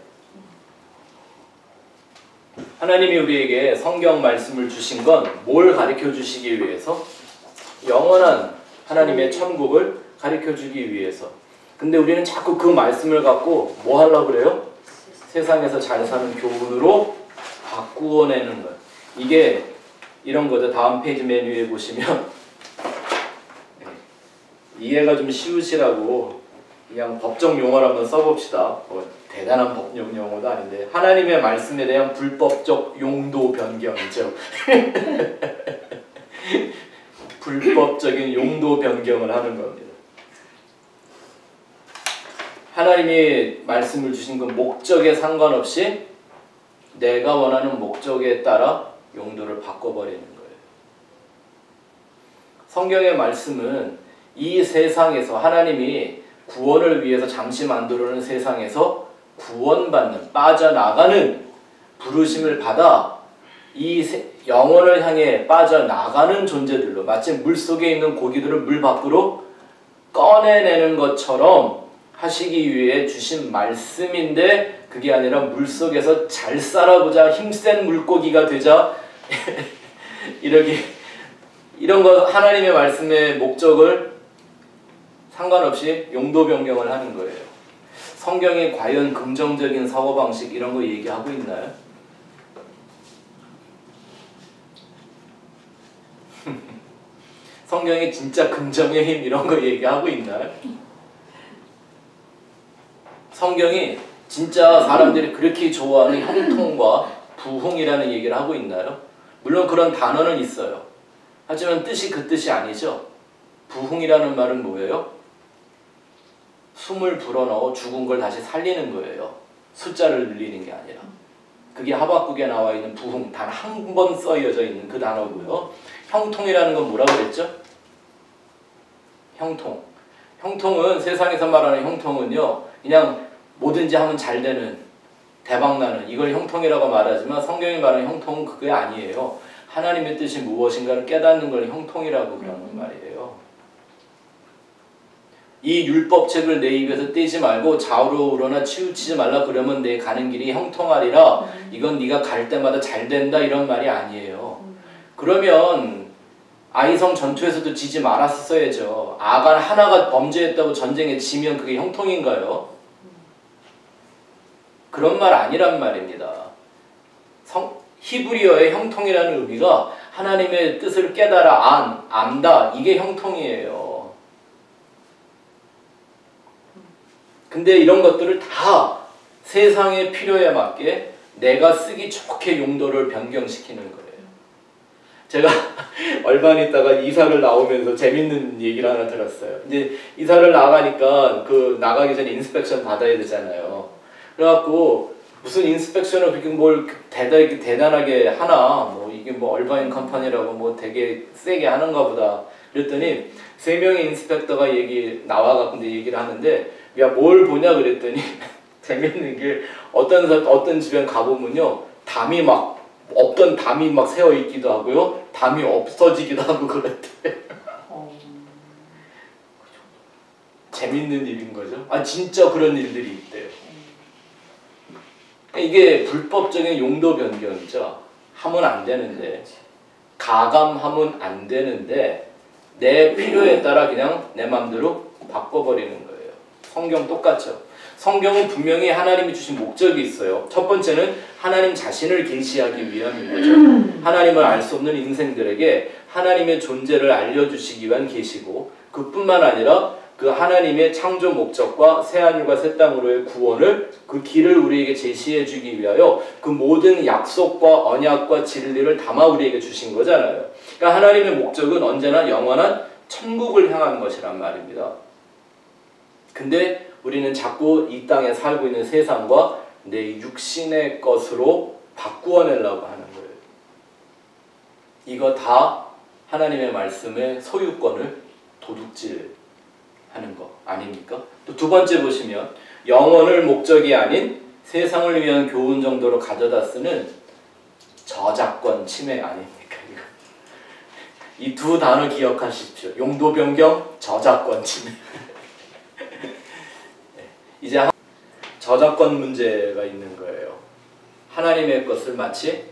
하나님이 우리에게 성경 말씀을 주신 건 뭘 가르쳐 주시기 위해서? 영원한 하나님의 천국을 가르쳐 주기 위해서. 근데 우리는 자꾸 그 말씀을 갖고 뭐 하려고 그래요? 세상에서 잘 사는 교훈으로 바꾸어내는 것. 이게 이런 거죠. 다음 페이지 메뉴에 보시면 이해가 좀 쉬우시라고 그냥 법적 용어를 한번 써봅시다. 대단한 법적 용어도 아닌데 하나님의 말씀에 대한 불법적 용도 변경이죠. 불법적인 용도 변경을 하는 겁니다. 하나님이 말씀을 주신 그 목적에 상관없이 내가 원하는 목적에 따라 용도를 바꿔버리는 거예요. 성경의 말씀은 이 세상에서 하나님이 구원을 위해서 잠시 만들어놓은 세상에서 구원받는, 빠져나가는 부르심을 받아 이 영혼을 향해 빠져나가는 존재들로, 마치 물속에 있는 고기들을 물 밖으로 꺼내내는 것처럼 하시기 위해 주신 말씀인데, 그게 아니라 물속에서 잘 살아보자, 힘센 물고기가 되자 이렇게 이런 거 하나님의 말씀의 목적을 상관없이 용도 변경을 하는 거예요. 성경이 과연 긍정적인 사고방식 이런 거 얘기하고 있나요? 성경이 진짜 긍정의 힘 이런 거 얘기하고 있나요? 성경이 진짜 사람들이 그렇게 좋아하는 형통과 부흥이라는 얘기를 하고 있나요? 물론 그런 단어는 있어요. 하지만 뜻이 그 뜻이 아니죠. 부흥이라는 말은 뭐예요? 숨을 불어넣어 죽은 걸 다시 살리는 거예요. 숫자를 늘리는 게 아니라. 그게 하박국에 나와 있는 부흥, 단 한 번 써여져 있는 그 단어고요. 형통이라는 건 뭐라고 그랬죠? 형통. 형통은, 세상에서 말하는 형통은요, 그냥 뭐든지 하면 잘 되는, 대박나는, 이걸 형통이라고 말하지만 성경이 말하는 형통은 그게 아니에요. 하나님의 뜻이 무엇인가를 깨닫는 걸 형통이라고 그러는 말이에요. 이 율법책을 내 입에서 떼지 말고 좌우로 우러나 치우치지 말라 그러면 내 가는 길이 형통하리라, 이건 네가 갈 때마다 잘 된다, 이런 말이 아니에요. 그러면 아이성 전투에서도 지지 말았어야죠. 아간 하나가 범죄했다고 전쟁에 지면 그게 형통인가요? 그런 말 아니란 말입니다. 히브리어의 형통이라는 의미가 하나님의 뜻을 깨달아 안다, 이게 형통이에요. 근데 이런 것들을 다 세상의 필요에 맞게 내가 쓰기 좋게 용도를 변경시키는 거예요. 제가 얼마 있다가 이사를 나오면서 재밌는 얘기를 하나 들었어요. 이제 이사를 나가니까 그 나가기 전에 인스펙션 받아야 되잖아요. 그래갖고 무슨 인스펙션을 그렇게 뭘 대단하게 하나, 뭐 이게 뭐 얼바인 컴퍼니라고 뭐 되게 세게 하는가 보다. 그랬더니 3명의 인스펙터가 나와갖고 근데 얘기를 하는데, 야 뭘 보냐 그랬더니 재밌는 게 어떤 집에 가보면요, 담이 막 없던 담이 막 새어 있기도 하고요, 담이 없어지기도 하고 그랬대. 재밌는 일인 거죠. 아 진짜 그런 일들이 있대요. 이게 불법적인 용도 변경이죠. 하면 안 되는데, 가감하면 안 되는데 내 필요에 따라 그냥 내 맘대로 바꿔버리는 거예요. 성경 똑같죠. 성경은 분명히 하나님이 주신 목적이 있어요. 첫 번째는 하나님 자신을 계시하기 위함인 거죠. 하나님을 알 수 없는 인생들에게 하나님의 존재를 알려주시기 위한 계시고, 그뿐만 아니라 그 하나님의 창조 목적과 새하늘과 새 땅으로의 구원을, 그 길을 우리에게 제시해 주기 위하여 그 모든 약속과 언약과 진리를 담아 우리에게 주신 거잖아요. 그러니까 하나님의 목적은 언제나 영원한 천국을 향한 것이란 말입니다. 근데 우리는 자꾸 이 땅에 살고 있는 세상과 내 육신의 것으로 바꾸어내려고 하는 거예요. 이거 다 하나님의 말씀의 소유권을 도둑질하는 거 아닙니까? 또 두 번째 보시면, 영혼을 목적이 아닌 세상을 위한 교훈 정도로 가져다 쓰는 저작권 침해 아닙니까? 이 두 단어 기억하십시오. 용도 변경, 저작권 침해. 이제 저작권 문제가 있는 거예요. 하나님의 것을 마치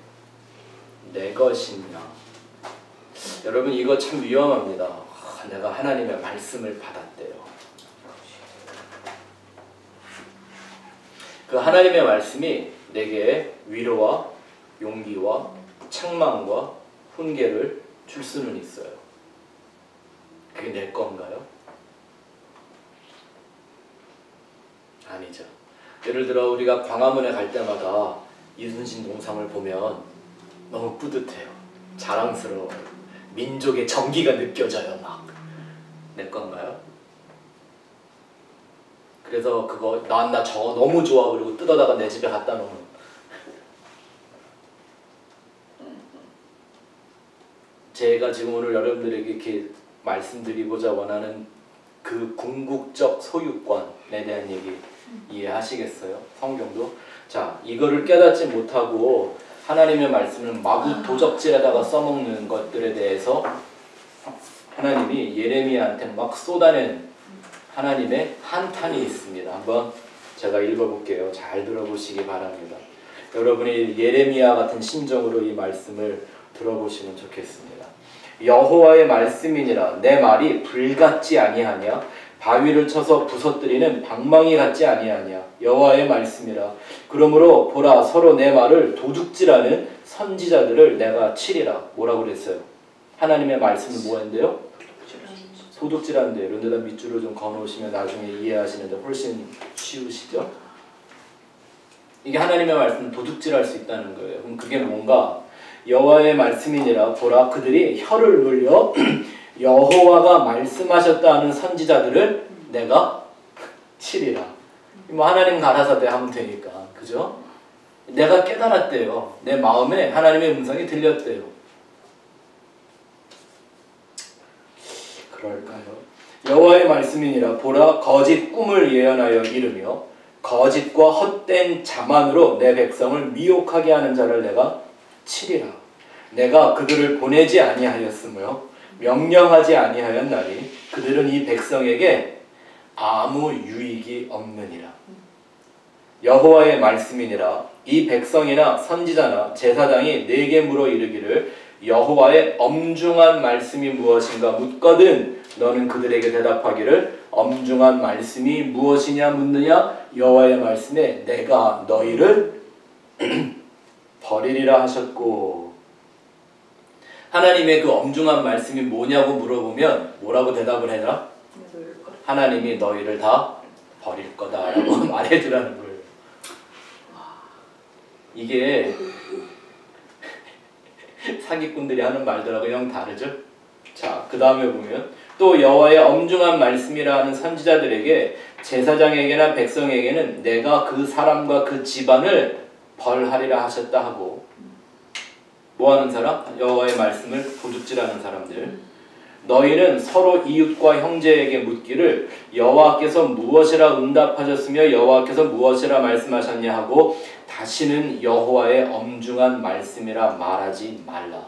내 것이냐. 여러분 이거 참 위험합니다. 내가 하나님의 말씀을 받았대요. 그 하나님의 말씀이 내게 위로와 용기와 책망과 훈계를 줄 수는 있어요. 그게 내 건가요? 아니죠. 예를 들어 우리가 광화문에 갈 때마다 이순신 동상을 보면 너무 뿌듯해요. 자랑스러워요. 민족의 정기가 느껴져요. 막. 내 건가요? 그래서 그거 나 저거 너무 좋아 그리고 뜯어다가 내 집에 갖다 놓는. 제가 지금 오늘 여러분들에게 이렇게 말씀드리고자 원하는 그 궁극적 소유권에 대한 얘기 이해하시겠어요? 성경도 자 이거를 깨닫지 못하고 하나님의 말씀을 마구 도적질에다가 써먹는 것들에 대해서 하나님이 예레미야한테 막 쏟아낸 하나님의 한탄이 있습니다. 한번 제가 읽어볼게요. 잘 들어보시기 바랍니다. 여러분이 예레미야 같은 심정으로 이 말씀을 들어보시면 좋겠습니다. 여호와의 말씀이니라 내 말이 불같지 아니하냐 바위를 쳐서 부서뜨리는 방망이 같지 아니하냐 여호와의 말씀이라 그러므로 보라 서로 내 말을 도둑질하는 선지자들을 내가 치리라. 뭐라고 그랬어요? 하나님의 말씀을 뭐 했는데요? 도둑질하는데 이런 데다 밑줄을 좀 그어놓으시면 나중에 이해하시는데 훨씬 쉬우시죠? 이게 하나님의 말씀은 도둑질할 수 있다는 거예요. 그럼 그게 뭔가 여호와의 말씀이니라 보라 그들이 혀를 눌려 여호와가 말씀하셨다 하는 선지자들을 내가 치리라. 뭐 하나님 가라사대 하면 되니까 그죠? 내가 깨달았대요. 내 마음에 하나님의 음성이 들렸대요. 그럴까요? 여호와의 말씀이니라 보라 거짓 꿈을 예언하여 이르며 거짓과 헛된 자만으로 내 백성을 미혹하게 하는 자를 내가 치리라. 내가 그들을 보내지 아니하였으며 명령하지 아니하였나니 그들은 이 백성에게 아무 유익이 없느니라. 여호와의 말씀이니라 이 백성이나 선지자나 제사장이 내게 물어 이르기를 여호와의 엄중한 말씀이 무엇인가 묻거든 너는 그들에게 대답하기를 엄중한 말씀이 무엇이냐 묻느냐 여호와의 말씀에 내가 너희를 버리리라 하셨고. 하나님의 그 엄중한 말씀이 뭐냐고 물어보면 뭐라고 대답을 해라? 하나님이 너희를 다 버릴 거다라고 말해주라는 거예요. 이게 사기꾼들이 하는 말들하고 영 다르죠? 자, 그 다음에 보면 또 여호와의 엄중한 말씀이라 하는 선지자들에게 제사장에게나 백성에게는 내가 그 사람과 그 집안을 벌하리라 하셨다 하고 뭐하는 사람? 여호와의 말씀을 도둑질하는 사람들. 너희는 서로 이웃과 형제에게 묻기를 여호와께서 무엇이라 응답하셨으며 여호와께서 무엇이라 말씀하셨냐 하고 다시는 여호와의 엄중한 말씀이라 말하지 말라.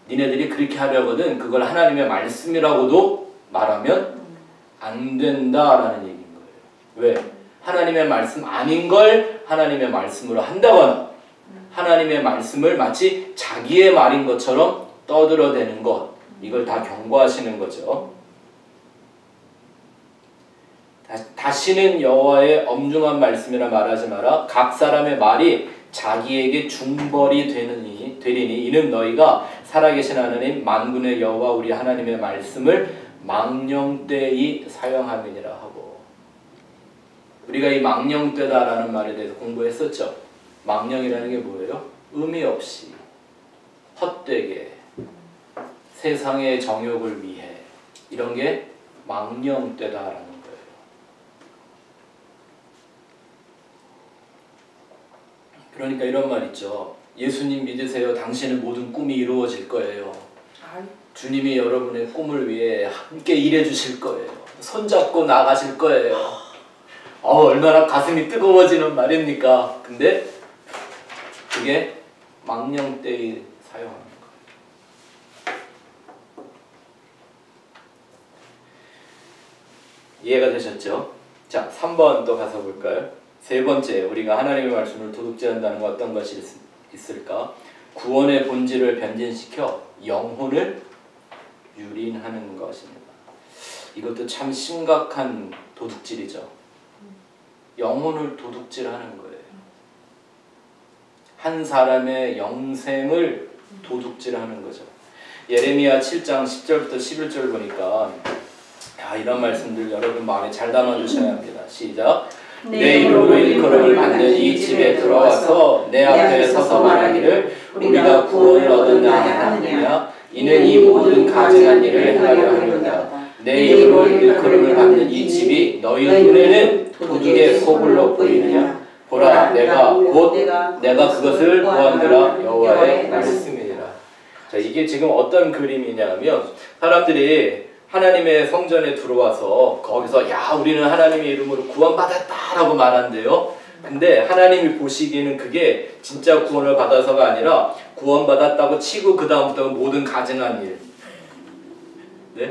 니네들이 그렇게 하려거든 그걸 하나님의 말씀이라고도 말하면 안 된다라는 얘기인 거예요. 왜? 하나님의 말씀 아닌 걸 하나님의 말씀으로 한다거나 하나님의 말씀을 마치 자기의 말인 것처럼 떠들어대는 것, 이걸 다 경고하시는 거죠. 다시는 여호와의 엄중한 말씀이라 말하지 마라. 각 사람의 말이 자기에게 중벌이 되리니 이는 너희가 살아계신 하나님 만군의 여호와 우리 하나님의 말씀을 망령되이 사용함이니라 하고. 우리가 이 망령되다라는 말에 대해서 공부했었죠. 망령이라는 게 뭐예요? 의미 없이 헛되게 세상의 정욕을 위해 이런 게 망령되다라는 거예요. 그러니까 이런 말 있죠. 예수님 믿으세요. 당신의 모든 꿈이 이루어질 거예요. 주님이 여러분의 꿈을 위해 함께 일해 주실 거예요. 손잡고 나가실 거예요. 얼마나 가슴이 뜨거워지는 말입니까? 근데 그게 망령되이 사용하는 거예요. 이해가 되셨죠? 자, 3번 또 가서 볼까요? 세 번째, 우리가 하나님의 말씀을 도둑질한다는 건 어떤 것이 있을까? 구원의 본질을 변진시켜 영혼을 유린하는 것입니다. 이것도 참 심각한 도둑질이죠. 영혼을 도둑질하는 거예요. 한 사람의 영생을 도둑질하는 거죠. 예레미야 7장 10절부터 11절 보니까 이런 말씀들 여러분 마음에 잘 담아주셔야 합니다. 시작. 내 이름으로 일컬음을 받는 이 집에 들어와서 내 앞에 서서 말하기를 우리가 구원을 얻었나 하느냐 이는 이 모든 가증한 일을 행하려 하느냐 내 이름을 일컬음을 받는 이 집이 너희 눈에는 도둑의 소굴로 보이느냐. 보라, 내가 그것을 보았느라 여호와의 말씀이니라. 자, 이게 지금 어떤 그림이냐면 사람들이 하나님의 성전에 들어와서 거기서 야 우리는 하나님의 이름으로 구원받았다라고 말한대요. 근데 하나님이 보시기에는 그게 진짜 구원을 받아서가 아니라 구원받았다고 치고 그 다음부터는 모든 가증한 일, 네?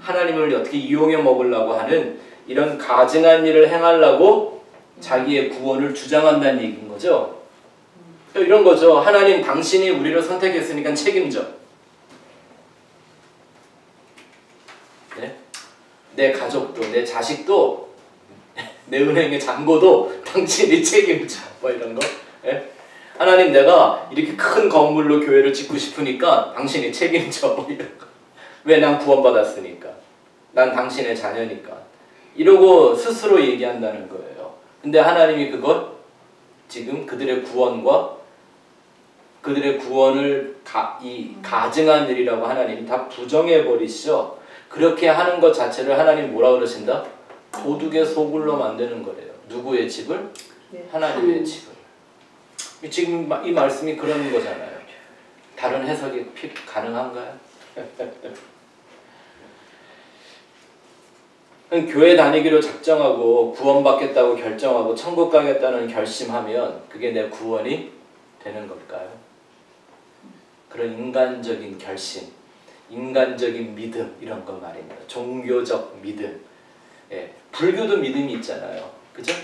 하나님을 어떻게 이용해 먹으려고 하는 이런 가증한 일을 행하려고 자기의 구원을 주장한다는 얘기인 거죠. 이런 거죠. 하나님 당신이 우리를 선택했으니까 책임져. 네? 내 가족도 내 자식도 내 은행의 잔고도 당신이 책임져. 뭐 이런 거. 네? 하나님 내가 이렇게 큰 건물로 교회를 짓고 싶으니까 당신이 책임져. 뭐 이런 거. 왜? 난 구원받았으니까. 난 당신의 자녀니까. 이러고 스스로 얘기한다는 거예요. 근데 하나님이 그걸 지금 그들의 구원과 그들의 구원을 가증한 일이라고 하나님이 다 부정해버리시죠. 그렇게 하는 것 자체를 하나님 뭐라 그러신다? 도둑의 소굴로 만드는 거래요. 누구의 집을? 하나님의 집을. 지금 이 말씀이 그런 거잖아요. 다른 해석이 가능한가요? 교회 다니기로 작정하고 구원받겠다고 결정하고 천국 가겠다는 결심하면 그게 내 구원이 되는 걸까요? 그런 인간적인 결심, 인간적인 믿음 이런 거 말입니다. 종교적 믿음. 예, 불교도 믿음이 있잖아요. 그죠?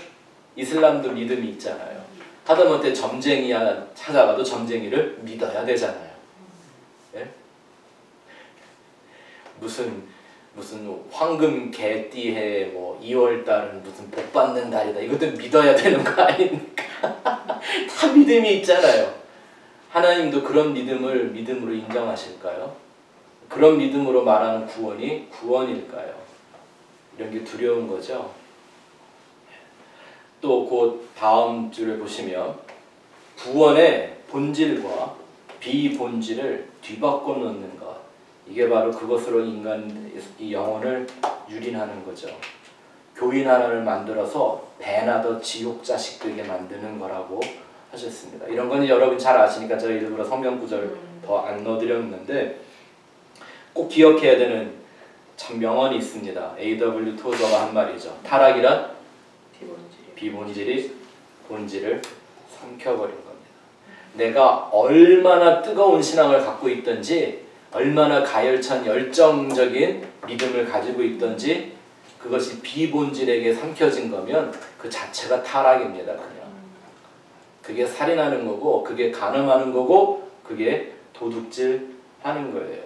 이슬람도 믿음이 있잖아요. 하다못해 점쟁이야 찾아가도 점쟁이를 믿어야 되잖아요. 예? 무슨 황금 개띠해 뭐 2월달은 무슨 복 받는 달이다. 이것도 믿어야 되는 거 아닙니까? 다 믿음이 있잖아요. 하나님도 그런 믿음을 믿음으로 인정하실까요? 그런 믿음으로 말하는 구원이 구원일까요? 이런 게 두려운 거죠. 또 곧 다음 줄을 보시면 구원의 본질과 비본질을 뒤바꿔 놓는 것. 이게 바로 그것으로 이 영혼을 유린하는 거죠. 교인 하나를 만들어서 배나 더 지옥 자식 되게 만드는 거라고 하셨습니다. 이런 건 여러분 잘 아시니까 제가 일부러 성경 구절 더 안 넣어드렸는데 꼭 기억해야 되는 참 명언이 있습니다. A.W. 토저가 한 말이죠. 타락이란 비본질이 본질을 삼켜버린 겁니다. 내가 얼마나 뜨거운 신앙을 갖고 있든지 얼마나 가열찬 열정적인 믿음을 가지고 있든지 그것이 비본질에게 삼켜진 거면 그 자체가 타락입니다. 그냥. 그게 살인하는 거고 그게 간음하는 거고 그게 도둑질하는 거예요.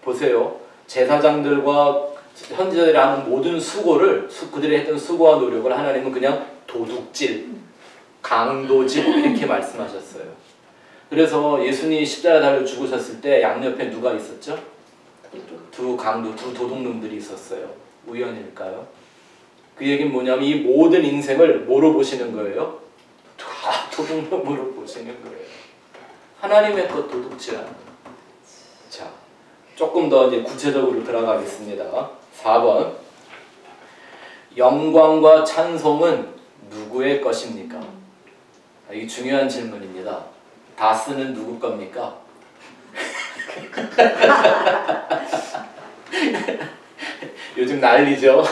보세요. 제사장들과 현재들이 하는 모든 수고를 그들이 했던 수고와 노력을 하나님은 그냥 도둑질, 강도질 이렇게 말씀하셨어요. 그래서 예수님이 십자가 달려 죽으셨을 때 양옆에 누가 있었죠? 두 강도, 두 도둑놈들이 있었어요. 우연일까요? 그 얘기는 뭐냐면 이 모든 인생을 뭐로 보시는 거예요? 다 도둑놈으로 보시는 거예요. 하나님의 것 도둑질하는 거예요. 자, 조금 더 이제 구체적으로 들어가겠습니다. 4번. 영광과 찬송은 누구의 것입니까? 이게 중요한 질문입니다. 다스는 누구 겁니까? 요즘 난리죠.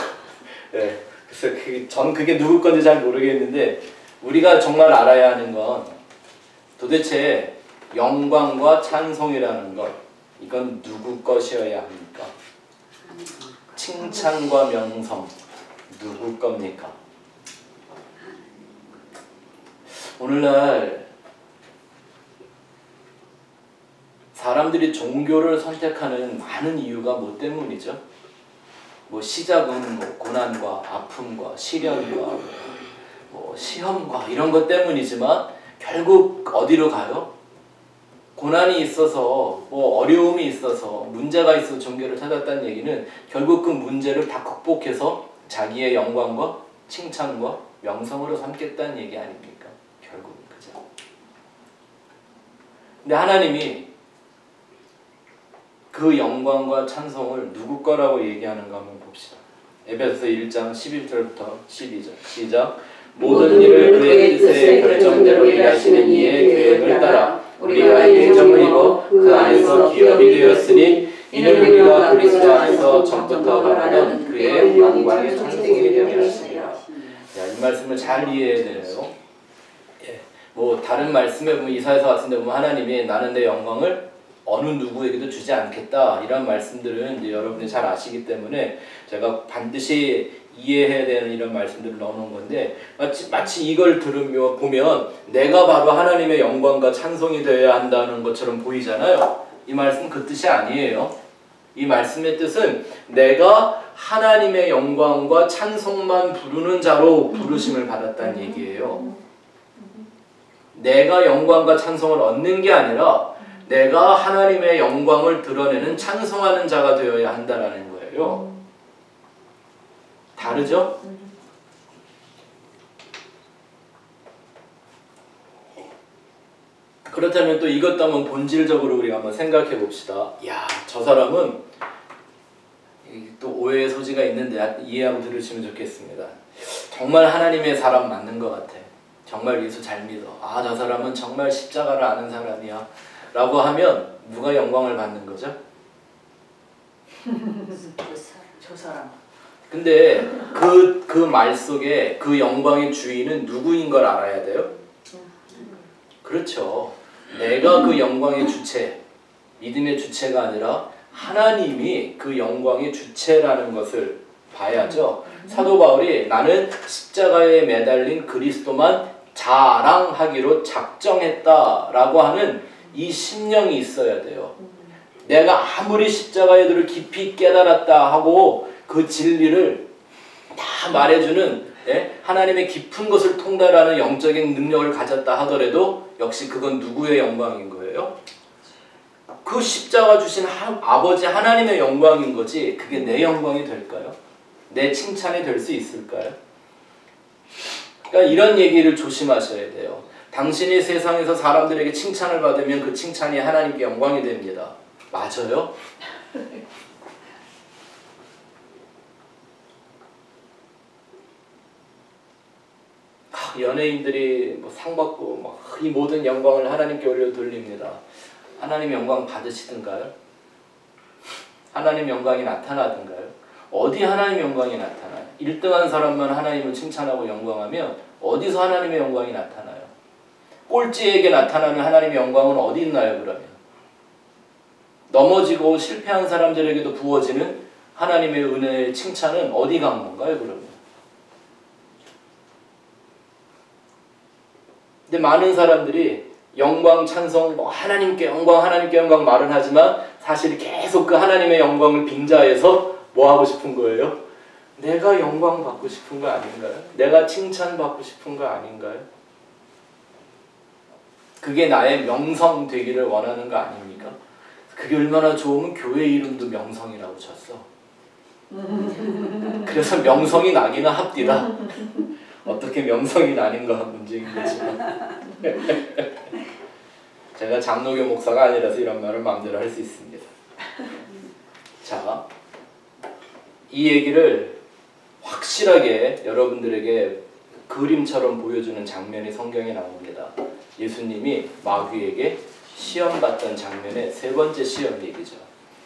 네, 그래서 전 그게 누구 건지 잘 모르겠는데 우리가 정말 알아야 하는 건 도대체 영광과 찬송이라는 것 이건 누구 것이어야 합니까? 칭찬과 명성 누구 겁니까? 오늘날 사람들이 종교를 선택하는 많은 이유가 뭐 때문이죠? 뭐 시작은 뭐 고난과 아픔과 시련과 뭐 시험과 이런 것 때문이지만 결국 어디로 가요? 고난이 있어서 뭐 어려움이 있어서 문제가 있어서 종교를 찾았다는 얘기는 결국 그 문제를 다 극복해서 자기의 영광과 칭찬과 명성으로 삼겠다는 얘기 아닙니까? 결국은 그죠? 근데 하나님이 그 영광과 찬송을 누구 거라고 얘기하는가 한번 봅시다. 에베소서 1장 11절부터 12절 시작. 모든 일을 그의 뜻의 결정대로 일하시는 이의 계획을 따라 우리가 예정을 입어 그 안에서 기업이 되었으니 이는 우리가 그리스도 안에서 전부터 바라던 그의 영광의 찬송이 되려 하시리라. 자, 이 말씀을 잘 이해해야 되네요. 예. 뭐 다른 말씀에 보면 이사야서 같은 데 보면 하나님이 나는 내 영광을 어느 누구에게도 주지 않겠다 이런 말씀들은 이제 여러분이 잘 아시기 때문에 제가 반드시 이해해야 되는 이런 말씀들을 넣어놓은 건데 마치 이걸 보면 내가 바로 하나님의 영광과 찬송이 되어야 한다는 것처럼 보이잖아요. 이 말씀은 그 뜻이 아니에요. 이 말씀의 뜻은 내가 하나님의 영광과 찬송만 부르는 자로 부르심을 받았다는 얘기예요. 내가 영광과 찬송을 얻는 게 아니라 내가 하나님의 영광을 드러내는 찬송하는 자가 되어야 한다라는 거예요. 다르죠? 그렇다면 또 이것도 한번 본질적으로 우리가 한번 생각해 봅시다. 야, 저 사람은 또 오해의 소지가 있는데 이해하고 들으시면 좋겠습니다. 정말 하나님의 사람 맞는 것 같아. 정말 예수 잘 믿어. 아, 저 사람은 정말 십자가를 아는 사람이야. 라고 하면 누가 영광을 받는 거죠? 저 사람. 근데 그 말 속에 그 영광의 주인은 누구인 걸 알아야 돼요? 그렇죠. 내가 그 영광의 주체, 믿음의 주체가 아니라 하나님이 그 영광의 주체라는 것을 봐야죠. 사도 바울이 나는 십자가에 매달린 그리스도만 자랑하기로 작정했다라고 하는 이 심령이 있어야 돼요. 내가 아무리 십자가의 도를 깊이 깨달았다 하고 그 진리를 다 말해주는 하나님의 깊은 것을 통달하는 영적인 능력을 가졌다 하더라도 역시 그건 누구의 영광인 거예요? 그 십자가 주신 아버지 하나님의 영광인 거지 그게 내 영광이 될까요? 내 칭찬이 될 수 있을까요? 그러니까 이런 얘기를 조심하셔야 돼요. 당신이 세상에서 사람들에게 칭찬을 받으면 그 칭찬이 하나님께 영광이 됩니다. 맞아요? 연예인들이 뭐 상 받고 이 모든 영광을 하나님께 올려 돌립니다. 하나님 영광 받으시든가요? 하나님 영광이 나타나든가요? 어디 하나님 영광이 나타나요? 1등한 사람만 하나님을 칭찬하고 영광하면 어디서 하나님의 영광이 나타나요? 꼴찌에게 나타나는 하나님의 영광은 어디 있나요, 그러면? 넘어지고 실패한 사람들에게도 부어지는 하나님의 은혜의 칭찬은 어디 간 건가요, 그러면? 근데 많은 사람들이 영광, 찬송, 하나님께 영광 말은 하지만 사실 계속 그 하나님의 영광을 빙자해서 뭐 하고 싶은 거예요? 내가 영광 받고 싶은 거 아닌가요? 내가 칭찬 받고 싶은 거 아닌가요? 그게 나의 명성 되기를 원하는 거 아닙니까? 그게 얼마나 좋으면 교회 이름도 명성이라고 쳤어. 그래서 명성이 나기는 합디다. 어떻게 명성이 나는가 문제인 거지만 제가 장로교 목사가 아니라서 이런 말을 마음대로 할 수 있습니다. 자, 이 얘기를 확실하게 여러분들에게 그림처럼 보여주는 장면이 성경에 나옵니다. 예수님이 마귀에게 시험받던 장면의 세 번째 시험 얘기죠.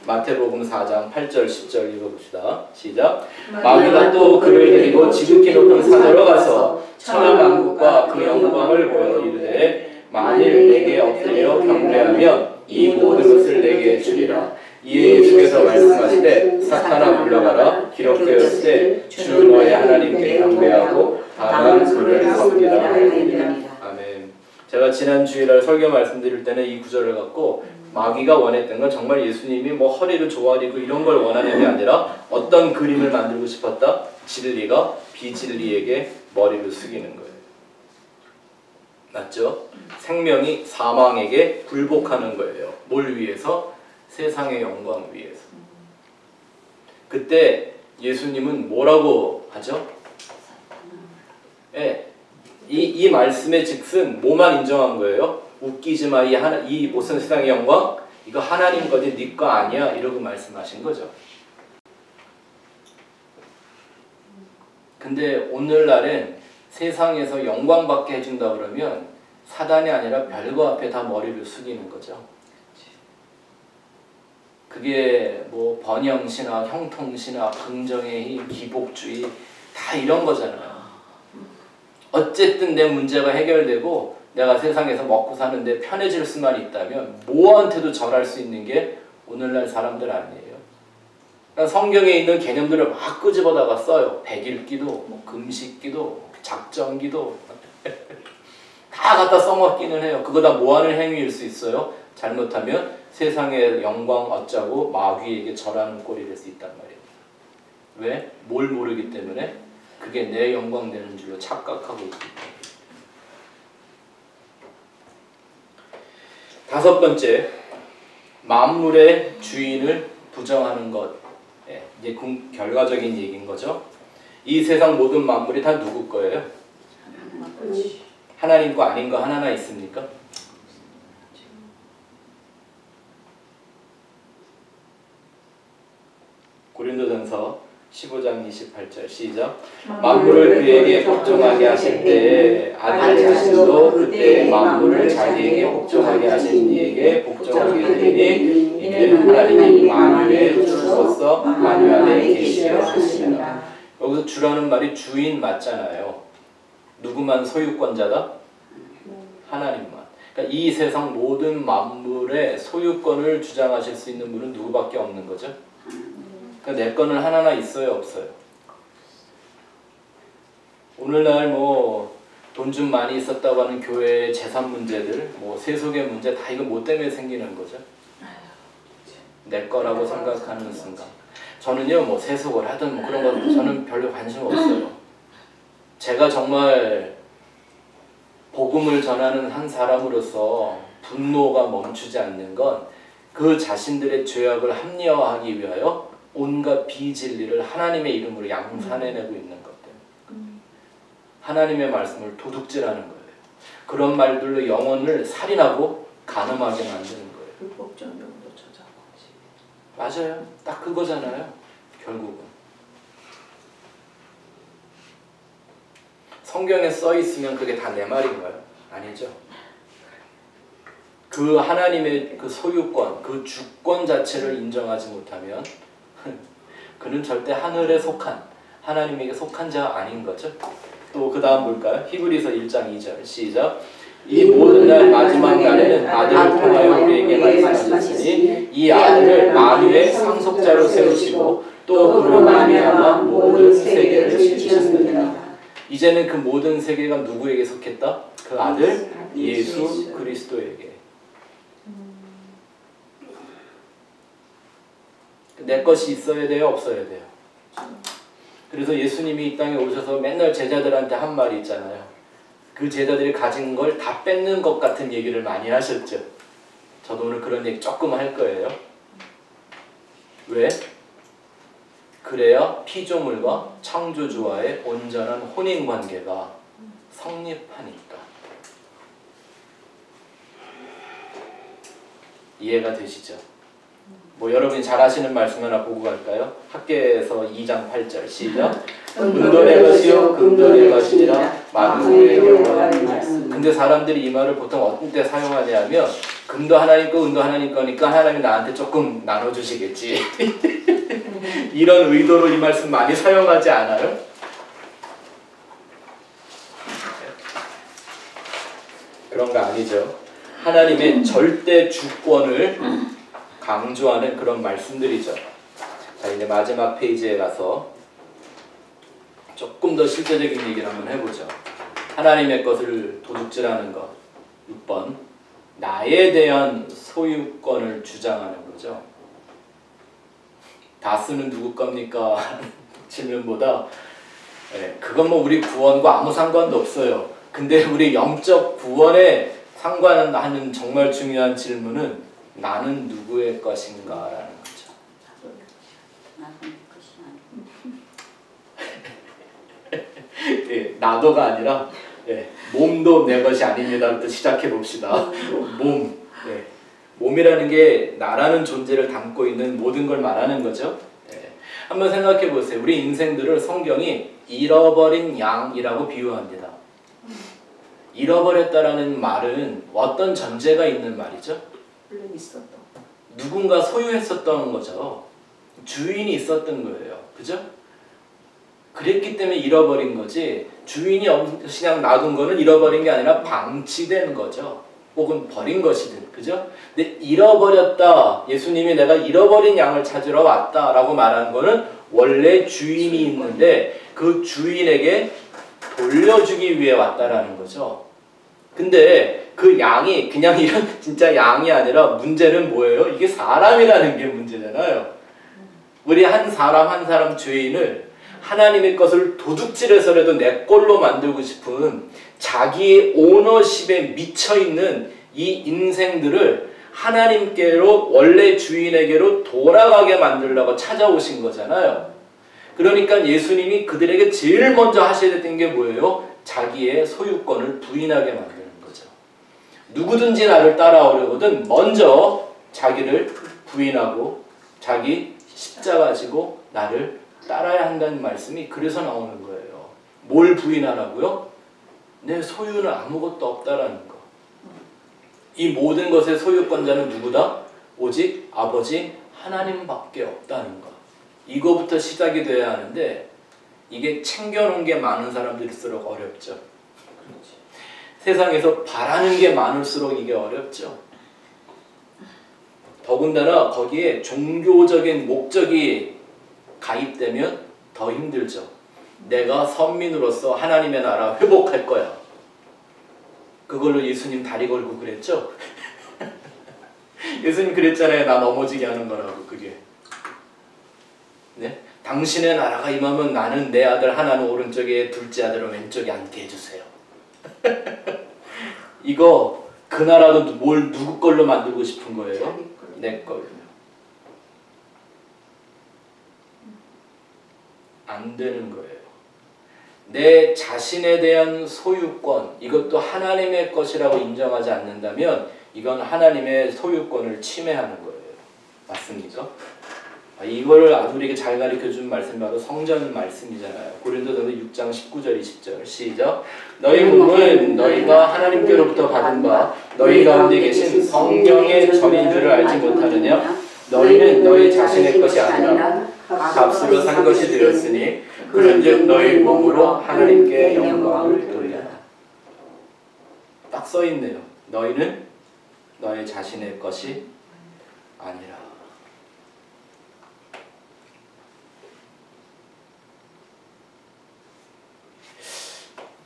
마태복음 4장 8절 10절 읽어봅시다. 시작. 마귀가 또 그를 데리고 지극히 높은 산으로 가서 천하만국과 그 영광을 보여 이르되 만일 내게 엎드려 경배하면 이 모든 것을 내게 주리라. 이에 예수께서 말씀하시되 사탄아 물러가라. 기록되었으되 주 너의 하나님께 경배하고 다만 그를 섬기라 하니라. 아멘. 제가 지난 주일날 설교 말씀드릴 때는 이 구절을 갖고 마귀가 원했던 건 정말 예수님이 뭐 허리를 조아리고 이런 걸 원하는 게 아니라 어떤 그림을 만들고 싶었다? 진리가 비진리에게 머리를 숙이는 거예요. 맞죠? 생명이 사망에게 굴복하는 거예요. 뭘 위해서? 세상의 영광 위해서. 그때 예수님은 뭐라고 하죠? 네. 이 말씀의 즉슨 뭐만 인정한 거예요? 웃기지 마. 이 무슨 세상의 영광? 이거 하나님 거지 네 거 아니야 이러고 말씀하신 거죠. 근데 오늘날엔 세상에서 영광받게 해준다 그러면 사단이 아니라 별거 앞에 다 머리를 숙이는 거죠. 그게 뭐 번영신학, 형통신학, 긍정의 힘, 기복주의 다 이런 거잖아요. 어쨌든 내 문제가 해결되고 내가 세상에서 먹고 사는데 편해질 수만 있다면 뭐한테도 절할 수 있는 게 오늘날 사람들 아니에요. 그러니까 성경에 있는 개념들을 막 끄집어다가 써요. 백일기도, 뭐 금식기도, 작정기도 다 갖다 써먹기는 해요. 그거 다 뭐하는 행위일 수 있어요? 잘못하면 세상의 영광 얻자고 마귀에게 절하는 꼴이 될 수 있단 말이에요. 왜? 뭘 모르기 때문에? 그게 내 영광 되는 줄로 착각하고 있기 때문에. 다섯 번째, 만물의 주인을 부정하는 것. 이제 결과적인 얘기인 거죠. 이 세상 모든 만물이 다 누구 거예요? 하나님 거 아닌 거 하나나 있습니까? 고린도전서 15장 28절 시작. 만물을 그에게 복종하게 하실 때에 아들 자신도 그때 만물을 자기에게 복종하게 하신 이에게 복종하게 되리니 이는 하나님이 만유의 주로서 만유 안에 계시려 하시니라. 여기서 주라는 말이 주인 맞잖아요. 누구만 소유권자다? 하나님만. 그러니까 이 세상 모든 만물의 소유권을 주장하실 수 있는 분은 누구밖에 없는 거죠? 그러니까 내 거는 하나나 있어요, 없어요? 오늘날 뭐 돈 좀 많이 있었다고 하는 교회의 재산 문제들, 뭐 세속의 문제 다 이거 뭐 때문에 생기는 거죠? 내 거라고 생각하는 순간. 저는요, 뭐 세속을 하든 뭐 그런 거 저는 별로 관심 없어요. 제가 정말 복음을 전하는 한 사람으로서 분노가 멈추지 않는 건 그 자신들의 죄악을 합리화하기 위하여 온갖 비진리를 하나님의 이름으로 양산해내고 있는 것 때문에 하나님의 말씀을 도둑질하는 거예요. 그런 말들로 영혼을 살인하고 간음하게 만드는 거예요. 불법정령도 저작하지. 맞아요. 딱 그거잖아요. 결국은. 성경에 써 있으면 그게 다 내 말인가요? 아니죠. 그 하나님의 그 소유권, 그 주권 자체를 인정하지 못하면 그는 절대 하늘에 속한, 하나님에게 속한 자가 아닌 거죠. 또 그 다음 볼까요? 히브리서 1장 2절 시작. 이 모든 날 마지막 날에는 아들을 통하여 우리에게 말씀하셨으니 이 아들을 만유의 상속자로 세우시고 또 그로 말미암아 모든 세계를 지으셨느니라. 이제는 그 모든 세계가 누구에게 속했다? 그 아들 예수 그리스도에게. 내 것이 있어야 돼요? 없어야 돼요? 그래서 예수님이 이 땅에 오셔서 맨날 제자들한테 한 말이 있잖아요. 그 제자들이 가진 걸 다 뺏는 것 같은 얘기를 많이 하셨죠. 저도 오늘 그런 얘기 조금 할 거예요. 왜? 그래야 피조물과 창조주와의 온전한 혼인관계가 성립하니까. 이해가 되시죠? 뭐 여러분이 잘 아시는 말씀 하나 보고 갈까요? 학계에서 2장 8절 시작. 은도 내 것이요 금도 내 것이니라 만물의 영원한 말씀. 근데 사람들이 이 말을 보통 어떤 때 사용하냐면 금도 하나님 거 은도 하나님 거니까 하나님이 나한테 조금 나눠주시겠지. 이런 의도로 이 말씀 많이 사용하지 않아요? 그런 거 아니죠. 하나님의 절대 주권을 강조하는 그런 말씀들이죠. 자, 이제 마지막 페이지에 가서 조금 더 실제적인 얘기를 한번 해보죠. 하나님의 것을 도둑질하는 것. 6번. 나에 대한 소유권을 주장하는 거죠. 다스는 누구 겁니까? 질문보다 그건 뭐 우리 구원과 아무 상관도 없어요. 근데 우리 영적 구원에 상관하는 정말 중요한 질문은 나는 누구의 것인가 라는 거죠. 나도가 아니라 몸도 내 것이 아닙니다부터 시작해 봅시다. 몸이 몸이라는 게 나라는 존재를 담고 있는 모든 걸 말하는 거죠. 한번 생각해 보세요. 우리 인생들을 성경이 잃어버린 양이라고 비유합니다. 잃어버렸다라는 말은 어떤 전제가 있는 말이죠? 원래 있었던. 누군가 소유했었던 거죠. 주인이 있었던 거예요. 그죠? 그랬기 때문에 잃어버린 거지, 주인이 그냥 놔둔 거는 잃어버린 게 아니라 방치된 거죠. 혹은 버린 것이든. 그죠? 근데 잃어버렸다, 예수님이 내가 잃어버린 양을 찾으러 왔다라고 말한 거는 원래 주인이 있는데 그 주인에게 돌려주기 위해 왔다라는 거죠. 근데 그 양이 그냥 이런 진짜 양이 아니라 문제는 뭐예요? 이게 사람이라는 게 문제잖아요. 우리 한 사람 주인을 하나님의 것을 도둑질해서라도 내 걸로 만들고 싶은 자기의 오너십에 미쳐있는 이 인생들을 하나님께로, 원래 주인에게로 돌아가게 만들려고 찾아오신 거잖아요. 그러니까 예수님이 그들에게 제일 먼저 하셔야 됐던 게 뭐예요? 자기의 소유권을 부인하게 만드는 거죠. 누구든지 나를 따라오려거든 먼저 자기를 부인하고 자기 십자가 지고 나를 따라야 한다는 말씀이 그래서 나오는 거예요. 뭘 부인하라고요? 내 소유는 아무것도 없다라는 거. 이 모든 것의 소유권자는 누구다? 오직 아버지 하나님밖에 없다는 거. 이거부터 시작이 돼야 하는데 이게 챙겨놓은 게 많은 사람들일수록 어렵죠. 그렇지. 세상에서 바라는 게 많을수록 이게 어렵죠. 더군다나 거기에 종교적인 목적이 가입되면 더 힘들죠. 내가 선민으로서 하나님의 나라 회복할 거야. 그걸로 예수님 다리 걸고 그랬죠? 예수님 그랬잖아요. 나 넘어지게 하는 거라고. 그게. 네? 당신의 나라가 임하면 나는 내 아들 하나는 오른쪽에 둘째 아들은 왼쪽에 앉게 해주세요. 이거 그 나라도 뭘 누구 걸로 만들고 싶은 거예요? 내 걸로. 안 되는 거예요. 내 자신에 대한 소유권, 이것도 하나님의 것이라고 인정하지 않는다면 이건 하나님의 소유권을 침해하는 거예요. 맞습니까? 이거를 아주 우리에게 잘 가르쳐준 말씀이 바로 성전 말씀이잖아요. 고린도전서 6장 19절 20절 시작. 너희 몸은 너희가 하나님께로부터 받은 바 너희 가운데 계신 성령의 전인 줄을 알지 못하느냐? 너희는 너희 자신의 것이 아니라 값으로 산 것이 되었으니 그런즉 너희 몸으로 하나님께 영광을 돌려라. 딱 써있네요. 너희는 너희 자신의 것이 아니라.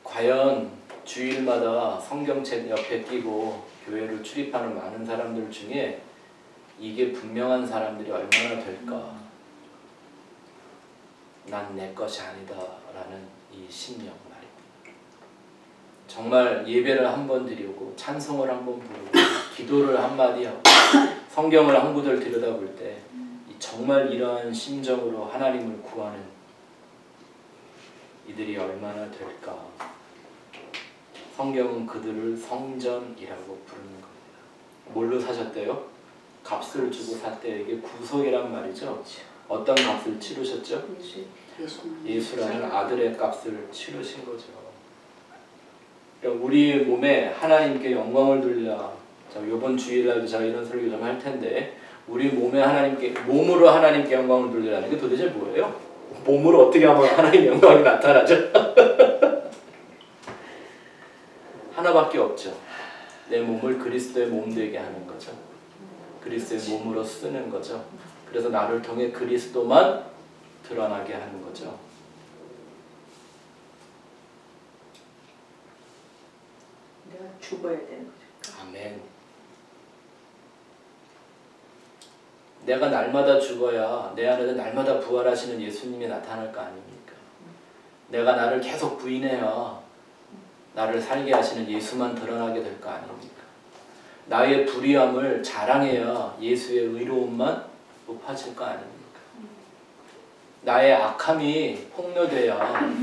과연 주일마다 성경책 옆에 끼고 교회를 출입하는 많은 사람들 중에 이게 분명한 사람들이 얼마나 될까? 난 내 것이 아니다 라는 이 심령 말입니다. 정말 예배를 한번 드리고 찬송을 한번 부르고 기도를 한마디 하고 성경을 한 구절 들여다볼 때 정말 이러한 심정으로 하나님을 구하는 이들이 얼마나 될까? 성경은 그들을 성전이라고 부르는 겁니다. 뭘로 사셨대요? 값을 주고 샀대요. 이게 구속이란 말이죠. 어떤 값을 치르셨죠? 예수라는 아들의 값을 치르신 거죠. 그러니까 우리 몸에 하나님께 영광을 돌려. 자, 이번 주일날도 제가 이런 설교 좀 할 텐데 우리 몸에 몸으로 하나님께 영광을 돌리라는 게 도대체 뭐예요? 몸으로 어떻게 하면 하나님의 영광이 나타나죠? 하나밖에 없죠. 내 몸을 그리스도의 몸 되게 하는 거죠. 그리스도의 몸으로 쓰는 거죠. 그래서 나를 통해 그리스도만 드러나게 하는 거죠. 내가 죽어야 되는 거죠. 아멘. 내가 날마다 죽어야 내 안에서 날마다 부활하시는 예수님이 나타날 거 아닙니까? 내가 나를 계속 부인해야 나를 살게 하시는 예수만 드러나게 될 거 아닙니까? 나의 불의함을 자랑해야 예수의 의로움만 높아질 거 아닙니까? 나의 악함이 폭로돼야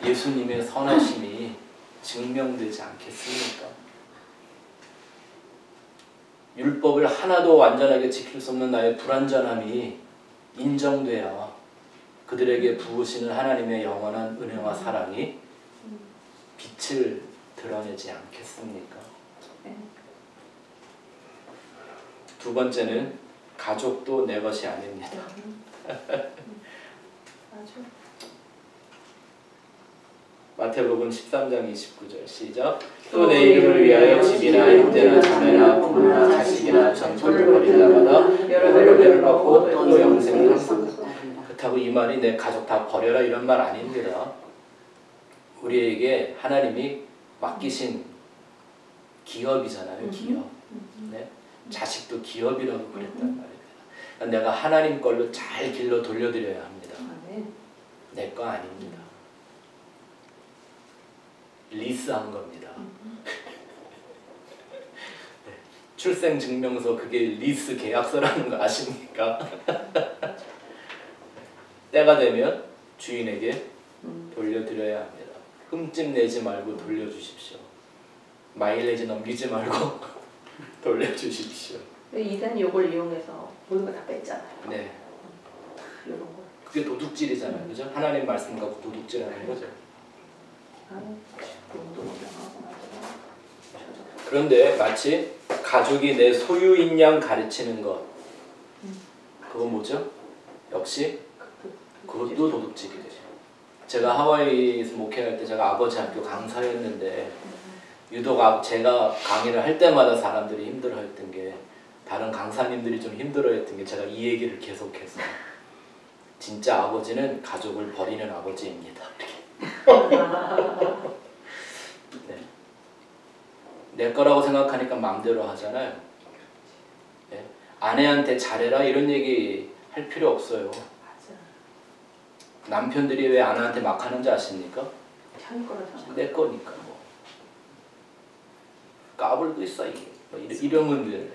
예수님의 선하심이 증명되지 않겠습니까? 율법을 하나도 완전하게 지킬 수 없는 나의 불완전함이 인정돼야 그들에게 부으시는 하나님의 영원한 은혜와 사랑이 빛을 드러내지 않겠습니까? 두 번째는 가족도 내 것이 아닙니다. 마태복음 13장 29절 시작. 또 내 이름을 위하여 집이나 형제나 자매나 부모나 자식이나 전처를 버린 자마다 여러 배를 받고 또 영생을 얻는다. 그렇다고 이 말이 내 가족 다 버려라 이런 말 아닙니다. 우리에게 하나님이 맡기신 기업이잖아요. 기업. 네? 자식도 기업이라고 그랬단 말입니다. 내가 하나님 걸로 잘 길러 돌려드려야 합니다. 내 거 아닙니다. 리스한 겁니다. 네. 출생증명서 그게 리스 계약서라는 거 아십니까? 때가 되면 주인에게 돌려드려야 합니다. 흠집 내지 말고 돌려주십시오. 마일리지 넘기지 말고 돌려주십시오. 이단 요걸 이용해서 모든 거 다 뺐잖아요. 네. 이런 거. 그게 도둑질이잖아요. 그죠? 하나님 말씀 갖고 도둑질하는 거죠. 그런데 마치 가족이 내 소유인 양 가르치는 것, 그건 뭐죠? 역시 그것도 도둑질이죠. 제가 하와이에서 목회할 때 제가 아버지 학교 강사였는데 유독 제가 강의를 할 때마다 사람들이 힘들어했던 게, 다른 강사님들이 좀 힘들어했던 게, 제가 이 얘기를 계속해서 진짜 아버지는 가족을 버리는 아버지입니다. 네. 내 거라고 생각하니까 마음대로 하잖아요. 네. 아내한테 잘해라 이런 얘기 할 필요 없어요. 남편들이 왜 아내한테 막 하는지 아십니까? 내 거니까 뭐. 까불고 있어 이게. 뭐 이런 분들.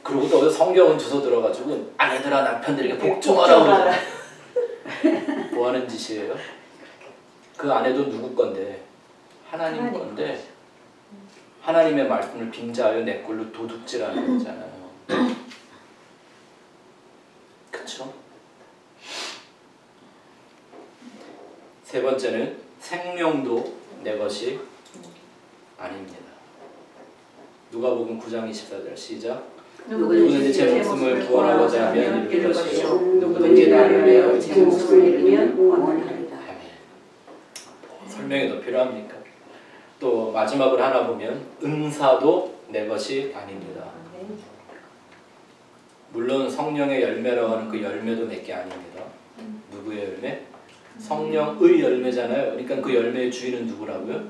그리고 또 성경은 주워 들어가지고 아내들아 남편들에게 복종하라고 그러잖아요. 뭐 하는 짓이에요? 그 아내도 누구 건데? 하나님 건데 하나님의 말씀을 빙자하여 내 걸로 도둑질하는 거잖아요. 그쵸? 세 번째는 생명도 내 것이 아닙니다. 누가복음 9장 24절 시작. 누구든지 제 목숨을 구원하고자 하면 잃을 것이요 누구든지 나를 위하여 제 목숨을 잃으면 구원하리라. 설명이 더 필요합니까? 또 마지막으로 하나 보면 은사도 내 것이 아닙니다. 물론 성령의 열매라고 하는 그 열매도 내 게 아닙니다. 누구의 열매? 성령의 열매잖아요. 그러니까 그 열매의 주인은 누구라고요?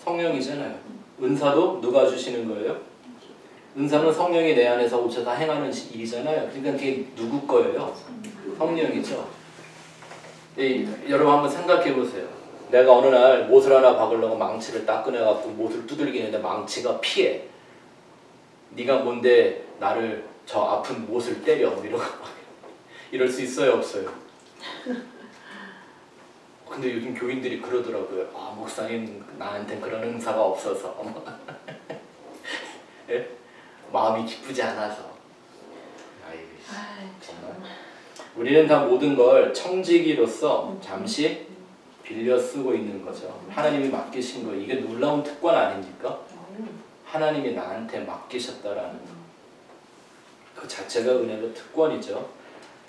성령이잖아요. 은사도 누가 주시는 거예요? 은사는 성령이 내 안에서 오셔서 행하는 일이잖아요. 그러니까 그게 누구 거예요? 성령이죠. 여러분 한번 생각해 보세요. 내가 어느 날 못을 하나 박으려고 망치를 딱 꺼내갖고 못을 두들기는데 망치가 피해. 네가 뭔데 나를 저 아픈 못을 때려. 이러고 이럴 수 있어요? 없어요? 근데 요즘 교인들이 그러더라고요. 아, 목사님 나한테 그런 은사가 없어서 예? 마음이 기쁘지 않아서. 아이고, 정말. 우리는 다 모든 걸 청지기로서 잠시 빌려 쓰고 있는 거죠. 하나님이 맡기신 거, 이게 놀라운 특권 아닙니까? 하나님이 나한테 맡기셨다라는 그 자체가 은혜의 특권이죠.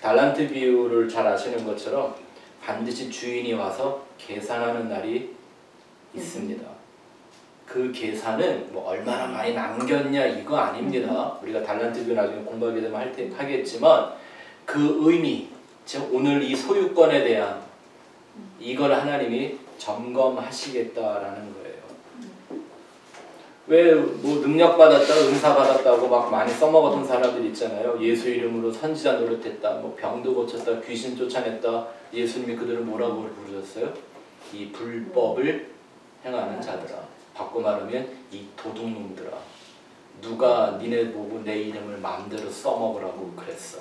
달란트 비유를 잘 아시는 것처럼 반드시 주인이 와서 계산하는 날이 있습니다. 그 계산은 뭐 얼마나 많이 남겼냐 이거 아닙니다. 우리가 달란트 비유 나중에 공부하게 되면 하겠지만 그 의미, 즉 오늘 이 소유권에 대한 이걸 하나님이 점검하시겠다라는 거예요. 왜 뭐 능력 받았다, 은사 받았다고 막 많이 써먹었던 사람들 있잖아요. 예수 이름으로 선지자 노릇했다, 뭐 병도 고쳤다, 귀신 쫓아냈다. 예수님이 그들을 뭐라고 부르셨어요? 이 불법을 행하는 자들아. 바꿔 말하면 이 도둑놈들아. 누가 니네 보고 내 이름을 마음대로 써먹으라고 그랬어.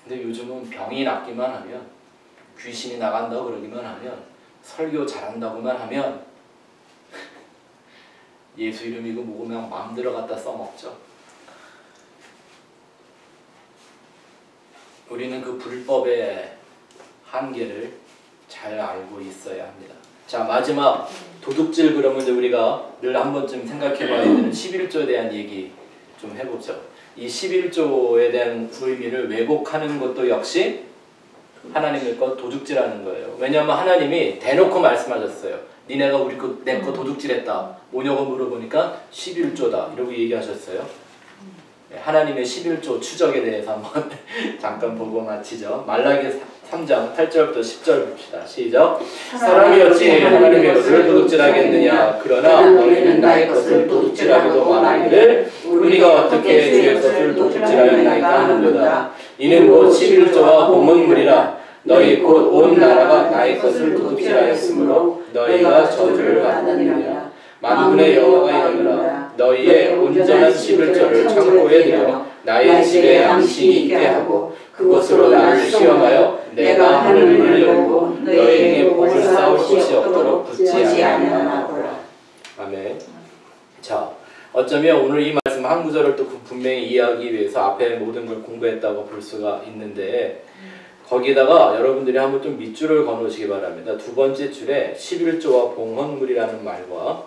근데 요즘은 병이 낫기만 하면, 귀신이 나간다고 그러기만 하면 설교 잘한다고만 하면 예수 이름이고 뭐고 그냥 마음대로 갖다 써먹죠. 우리는 그 불법의 한계를 잘 알고 있어야 합니다. 자, 마지막 도둑질. 그러면 이제 우리가 늘 한 번쯤 생각해 봐야 되는 11조에 대한 얘기 좀 해보죠. 이 11조에 대한 의미를 왜곡하는 것도 역시 하나님의 것 도둑질하는 거예요. 왜냐하면 하나님이 대놓고 말씀하셨어요. 니네가 우리 내 거 도둑질했다. 뭐냐고 물어보니까 11조다 이러고 얘기하셨어요. 하나님의 11조 추적에 대해서 한번 잠깐 보고 마치죠. 말라기 3장 8절부터 10절 봅시다. 시작. 사람이 어찌 하나님의 것을 도둑질하겠느냐. 그러나 너희는 나의 것을 도둑질하기도 원하기를 우리가 어떻게 주의 것을 도둑질하였나이까 하는도다. 이는 곧 11조와 공문물이라. 너희 곧 온 나라가 나의 것을 도둑질하였으므로 너희가 저주를 받느니라. 만군의 여호와가 이르노라. 너희의 온전한 11조를 창고에 들여 나의 집에 양식이 있게 하고 그것으로 나를 시험하여 내가 하늘문을 열고 너희에게 복을 쌓을 곳이 없도록 붙지 아니하노라. 아멘. 자, 어쩌면 오늘 이 말씀 한 구절을 또 분명히 이해하기 위해서 앞에 모든 걸 공부했다고 볼 수가 있는데 거기다가 여러분들이 한번 좀 밑줄을 그어놓으시기 바랍니다. 두 번째 줄에 11조와 봉헌물이라는 말과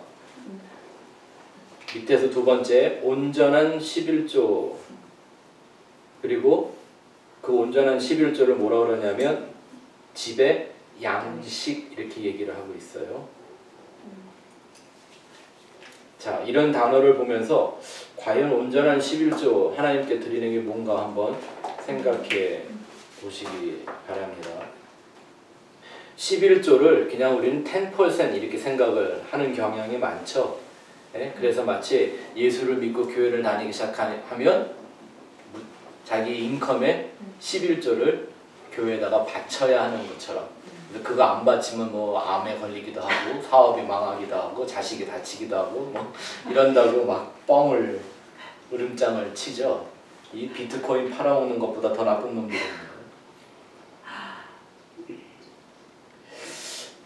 밑에서 두 번째 온전한 11조 그리고 그 온전한 11조를 뭐라고 그러냐면 집에 양식 이렇게 얘기를 하고 있어요. 자, 이런 단어를 보면서 과연 온전한 11조 하나님께 드리는 게 뭔가 한번 생각해 보시기 바랍니다. 11조를 그냥 우리는 10% 이렇게 생각을 하는 경향이 많죠. 네? 그래서 마치 예수를 믿고 교회를 다니기 시작하면 자기 인컴의 11조를 교회에다가 바쳐야 하는 것처럼 그거 안 바치면 뭐 암에 걸리기도 하고 사업이 망하기도 하고 자식이 다치기도 하고 뭐 이런다고 막 뻥을 으름장을 치죠. 이 비트코인 팔아먹는 것보다 더 나쁜 놈들입니다.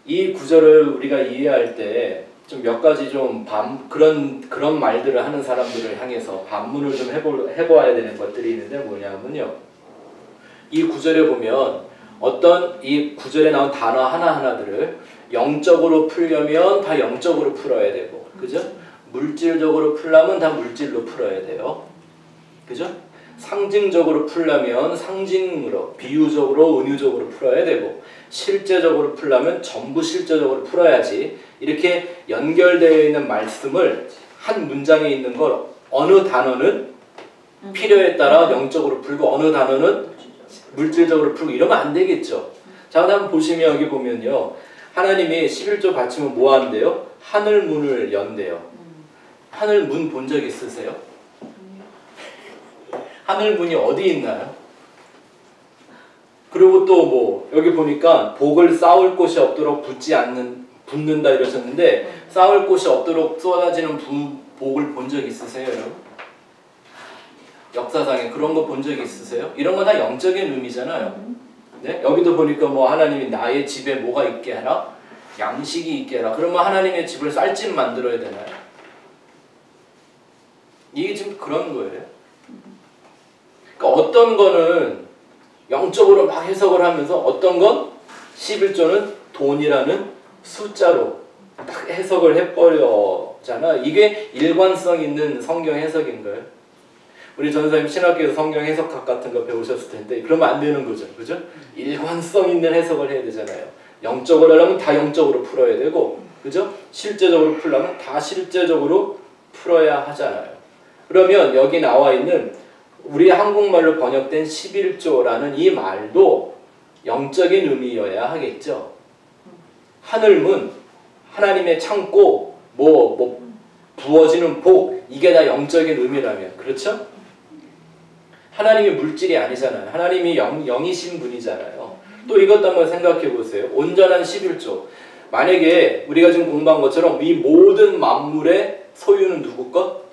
이 구절을 우리가 이해할 때 좀 몇 가지 좀 그런 말들을 하는 사람들을 향해서 반문을 좀 해보아야 되는 것들이 있는데 뭐냐면요. 이 구절에 보면 어떤 이 구절에 나온 단어 하나하나들을 영적으로 풀려면 다 영적으로 풀어야 되고, 그죠? 물질적으로 풀려면 다 물질로 풀어야 돼요. 그죠? 상징적으로 풀려면 상징으로, 비유적으로, 은유적으로 풀어야 되고, 실제적으로 풀려면 전부 실제적으로 풀어야지. 이렇게 연결되어 있는 말씀을 한 문장에 있는 걸 어느 단어는 필요에 따라 영적으로 풀고 어느 단어는 물질적으로 풀고 이러면 안 되겠죠. 자, 한번 보시면 여기 보면요. 하나님이 11조 바치면 뭐 한대요? 하늘 문을 연대요. 하늘 문 본 적 있으세요? 하늘 문이 어디 있나요? 그리고 또 뭐 여기 보니까 복을 쌓을 곳이 없도록 붙는다 이러셨는데 쌓을 곳이 없도록 쏟아지는 복을 본 적 있으세요, 여러분? 역사상에 그런 거 본 적 있으세요? 이런 건 다 영적인 의미잖아요. 네? 여기도 보니까 뭐 하나님이 나의 집에 뭐가 있게 하라? 양식이 있게 하라. 그러면 하나님의 집을 쌀집 만들어야 되나요? 이게 지금 그런 거예요. 그러니까 어떤 거는 영적으로 막 해석을 하면서 어떤 건 11조는 돈이라는 숫자로 딱 해석을 해버려잖아. 이게 일관성 있는 성경 해석인 거예요. 우리 전사님 신학교에서 성경 해석학 같은 거 배우셨을 텐데 그러면 안 되는 거죠. 그죠? 일관성 있는 해석을 해야 되잖아요. 영적으로 하려면 다 영적으로 풀어야 되고, 그죠? 실제적으로 풀려면 다 실제적으로 풀어야 하잖아요. 그러면 여기 나와 있는 우리 한국말로 번역된 11조라는 이 말도 영적인 의미여야 하겠죠. 하늘문, 하나님의 창고, 부어지는 복, 이게 다 영적인 의미라면, 그렇죠? 하나님이 물질이 아니잖아요. 하나님이 영이신 분이잖아요. 또 이것도 한번 생각해 보세요. 온전한 11조. 만약에 우리가 지금 공부한 것처럼 이 모든 만물의 소유는 누구 것?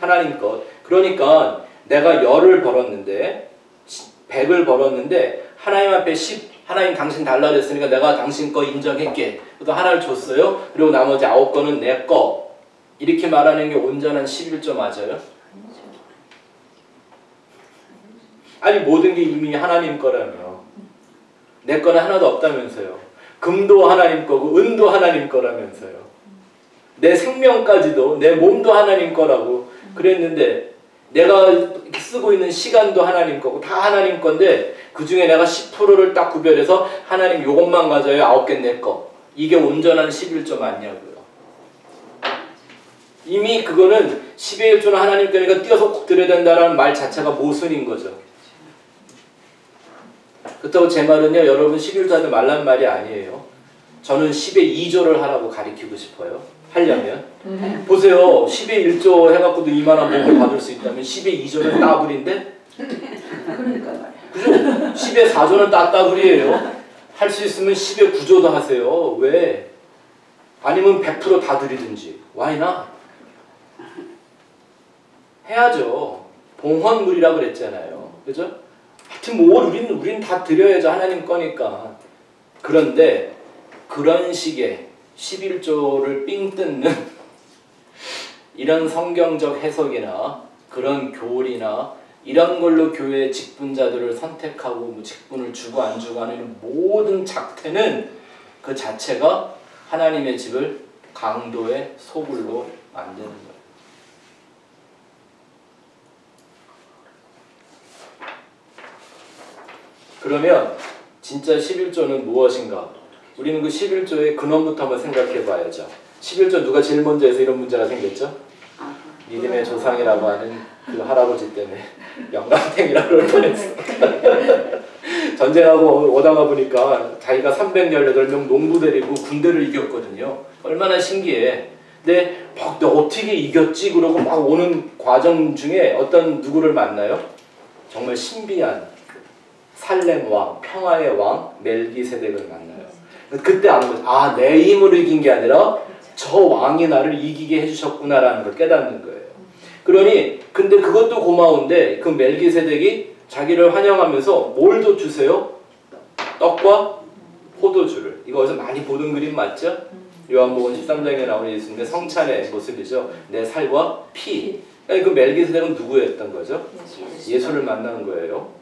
하나님 것. 그러니까 내가 10을 벌었는데 100을 벌었는데 하나님 앞에 하나님 당신 달라 그랬으니까 내가 당신 거 인정할게. 또 하나를 줬어요. 그리고 나머지 9건은 내 거. 이렇게 말하는 게 온전한 11조 맞아요? 아니 모든 게 이미 하나님 거라며. 내 거는 하나도 없다면서요. 금도 하나님 거고 은도 하나님 거라면서요. 내 생명까지도 내 몸도 하나님 거라고 그랬는데 내가 쓰고 있는 시간도 하나님 거고 다 하나님 건데 그 중에 내가 10%를 딱 구별해서 하나님 요것만 가져요. 9개 내 거. 이게 온전한 11조 맞냐고요. 이미 그거는 10의 1조는 하나님 거니까 띄어서 꼭 드려야 된다는 말 자체가 모순인 거죠. 그렇다고 제 말은요. 여러분 11조 하지 말란 말이 아니에요. 저는 10의 2조를 하라고 가르치고 싶어요. 하려면. 보세요. 10의 1조 해갖고도 이만한 복을 받을 수 있다면 10의 2조는 따블인데? 그러니까 말이야. 그죠? 10의 4조는 따블이에요. 할 수 있으면 10의 9조도 하세요. 왜? 아니면 100% 다 드리든지. Why not? 해야죠. 봉헌물이라고 그랬잖아요. 그죠? 하여튼 뭐 우린 다 드려야죠. 하나님 거니까. 그런데 그런 식의 11조를 삥 뜯는 이런 성경적 해석이나 그런 교리나 이런 걸로 교회의 직분자들을 선택하고 뭐 직분을 주고 안 주고 하는 모든 작태는 그 자체가 하나님의 집을 강도의 소굴로 만드는 거예요. 그러면 진짜 11조는 무엇인가? 우리는 그 11조의 근원부터 한번 생각해 봐야죠. 11조 누가 제일 먼저 해서 이런 문제가 생겼죠? 믿음의 조상이라고 하는 그 할아버지 때문에 영감탱이라고 그럴 뻔했어. 전쟁하고 오다가 보니까 자기가 318명 농부 데리고 군대를 이겼거든요. 얼마나 신기해. 근데 막 너 어떻게 이겼지? 그러고 막 오는 과정 중에 어떤 누구를 만나요? 정말 신비한 살렘 왕, 평화의 왕 멜기세덱을 만나요. 그때 아는 거죠. 아, 내 힘으로 이긴 게 아니라 저 왕이 나를 이기게 해주셨구나라는 걸 깨닫는 거예요. 그러니 근데 그것도 고마운데 그 멜기세덱이 자기를 환영하면서 뭘 더 주세요? 떡과 포도주를. 이거 어디서 많이 보던 그림 맞죠? 요한복음 13장에 나오는 예수님의 성찬의 모습이죠. 내 살과 피. 그 멜기세덱은 누구였던 거죠? 예수를 만나는 거예요.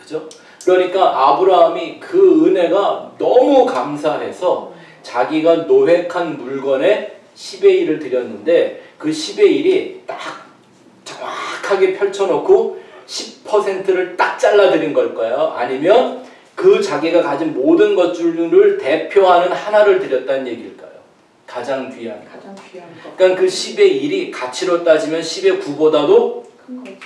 그죠? 그러니까 아브라함이 그 은혜가 너무 감사해서 자기가 노획한 물건에 10의 1을 드렸는데 그 10의 1이 딱 정확하게 펼쳐놓고 10%를 딱 잘라드린 걸까요? 아니면 그 자기가 가진 모든 것들을 대표하는 하나를 드렸다는 얘기일까요? 가장 귀한 거. 그러니까 그 10의 1이 가치로 따지면 10의 9보다도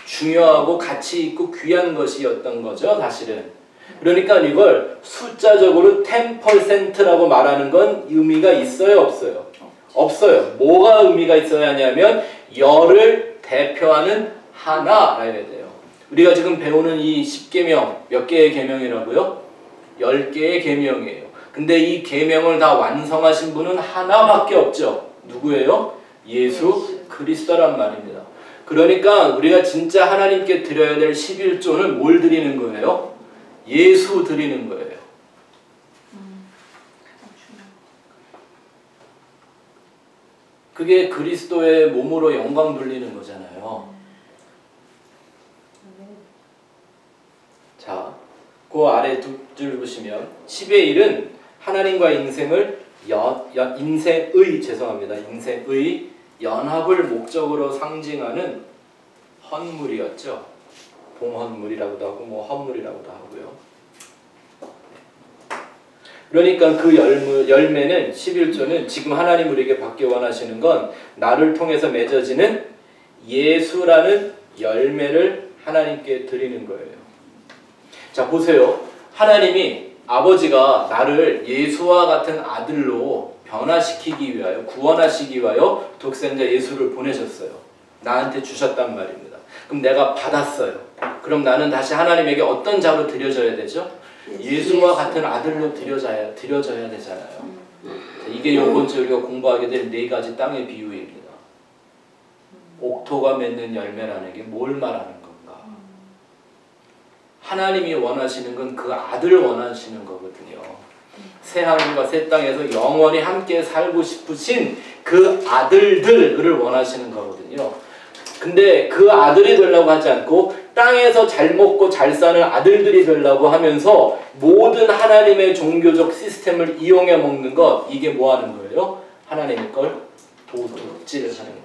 중요하고 가치 있고 귀한 것이었던 거죠, 사실은. 그러니까 이걸 숫자적으로 10%라고 말하는 건 의미가 있어요, 없어요? 없어요. 뭐가 의미가 있어야 하냐면 열을 대표하는 하나라 해야 돼요. 우리가 지금 배우는 이 10계명 몇 개의 계명이라고요? 10개의 계명이에요. 근데 이 계명을 다 완성하신 분은 하나밖에 없죠. 누구예요? 예수 그리스도란 말입니다. 그러니까 우리가 진짜 하나님께 드려야 될 11조는 뭘 드리는 거예요? 예수 드리는 거예요. 그게 그리스도의 몸으로 영광 돌리는 거잖아요. 자, 그 아래 두 줄 보시면 10의 1은 하나님과 인생의 연합을 목적으로 상징하는 헌물이었죠. 봉헌물이라고도 하고 뭐 헌물이라고도 하고요. 그러니까 그 열매는 11조는 지금 하나님 우리에게 받기 원하시는 건 나를 통해서 맺어지는 예수라는 열매를 하나님께 드리는 거예요. 자, 보세요. 하나님이 아버지가 나를 예수와 같은 아들로 변화시키기 위하여 구원하시기 위하여 독생자 예수를 보내셨어요. 나한테 주셨단 말입니다. 그럼 내가 받았어요. 그럼 나는 다시 하나님에게 어떤 자로 드려져야 되죠? 예수와 같은 아들로 드려져야 되잖아요. 이게 이번 주 우리가 공부하게 될 4가지 땅의 비유입니다. 옥토가 맺는 열매라는 게 뭘 말하는 건가? 하나님이 원하시는 건 그 아들을 원하시는 거거든요. 새 하늘과 새 땅에서 영원히 함께 살고 싶으신 그 아들들을 원하시는 거거든요. 근데 그 아들이 되려고 하지 않고 땅에서 잘 먹고 잘 사는 아들들이 되려고 하면서 모든 하나님의 종교적 시스템을 이용해 먹는 것, 이게 뭐 하는 거예요? 하나님의 걸 도둑질을 하는 거예요.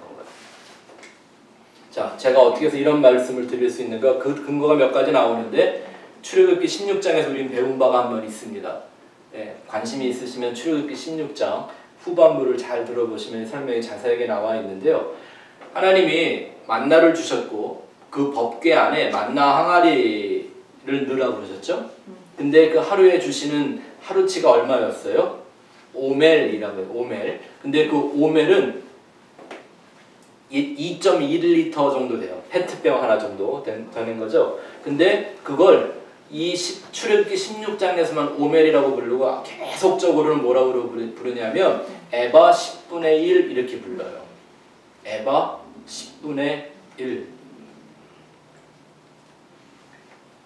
자, 제가 어떻게 해서 이런 말씀을 드릴 수 있는가? 그 근거가 몇 가지 나오는데 출애굽기 16장에서 우리는 배운 바가 한 번 있습니다. 관심이 있으시면 출애굽기 16장 후반부를 잘 들어보시면 설명이 자세하게 나와 있는데요. 하나님이 만나를 주셨고 그 법궤 안에 만나 항아리를 넣으라고 그러셨죠? 근데 그 하루에 주시는 하루치가 얼마였어요? 오멜이라고 해요. 오멜. 근데 그 오멜은 2.1리터 정도 돼요. 페트병 하나 정도 되는 거죠. 근데 그걸 이 출애굽기 16장에서만 오멜이라고 부르고 계속적으로는 뭐라고 부르냐면 에바 10분의 1 이렇게 불러요. 에바 10분의 1.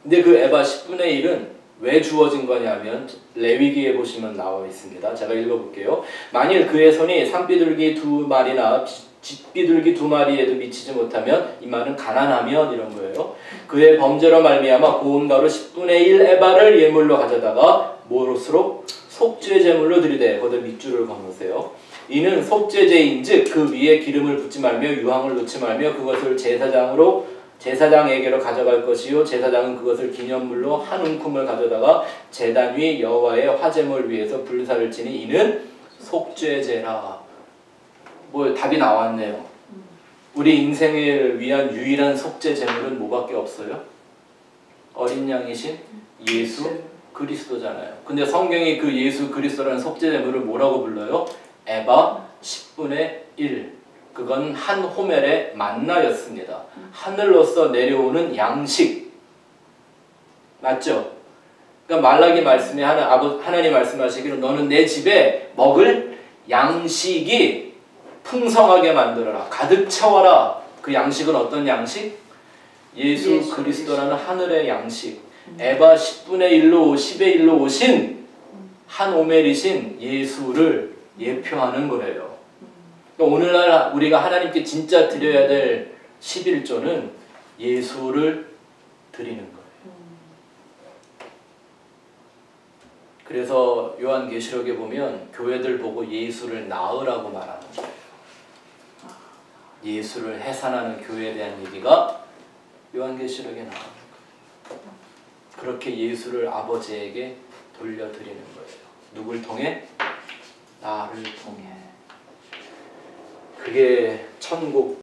근데 그 에바 10분의 1은 왜 주어진 거냐면 레위기에 보시면 나와 있습니다. 제가 읽어볼게요. 만일 그의 손이 산비둘기 2마리나 쥐비둘기 2마리에도 미치지 못하면 이 말은 가난하면 이런 거예요. 그의 범죄로 말미암아 고운 가루 10분의 1 에바를 예물로 가져다가 무엇으로? 속죄 제물로 드리되 거기다 밑줄을 그어놓으세요. 이는 속죄제인즉 그 위에 기름을 붓지 말며 유황을 넣지 말며 그것을 제사장에게로 가져갈 것이요 제사장은 그것을 기념물로 한 움큼을 가져다가 제단 위 여호와의 화제물 위에서 불사를 지니 이는 속죄제라. 뭐 답이 나왔네요. 우리 인생을 위한 유일한 속죄 제물은 뭐밖에 없어요? 어린 양이신 예수 그리스도잖아요. 근데 성경이 그 예수 그리스도라는 속죄 제물을 뭐라고 불러요? 에바 10분의 1. 그건 한 호멜의 만나였습니다. 하늘로서 내려오는 양식. 맞죠? 그러니까 말라기 말씀에 하나님 말씀하시기로 너는 내 집에 먹을 양식이 풍성하게 만들어라. 가득 채워라. 그 양식은 어떤 양식? 예수 그리스도라는 하늘의 양식. 에바 10분의 1로 10의 1로 오신 한 오멜이신 예수를 예표하는 거예요. 그러니까 오늘날 우리가 하나님께 진짜 드려야 될 11조는 예수를 드리는 거예요. 그래서 요한계시록에 보면 교회들 보고 예수를 낳으라고 말하는 거예요. 예수를 해산하는 교회에 대한 얘기가 요한계시록에 나옵니다. 그렇게 예수를 아버지에게 돌려드리는 거예요. 누굴 통해? 나를 통해. 그게 천국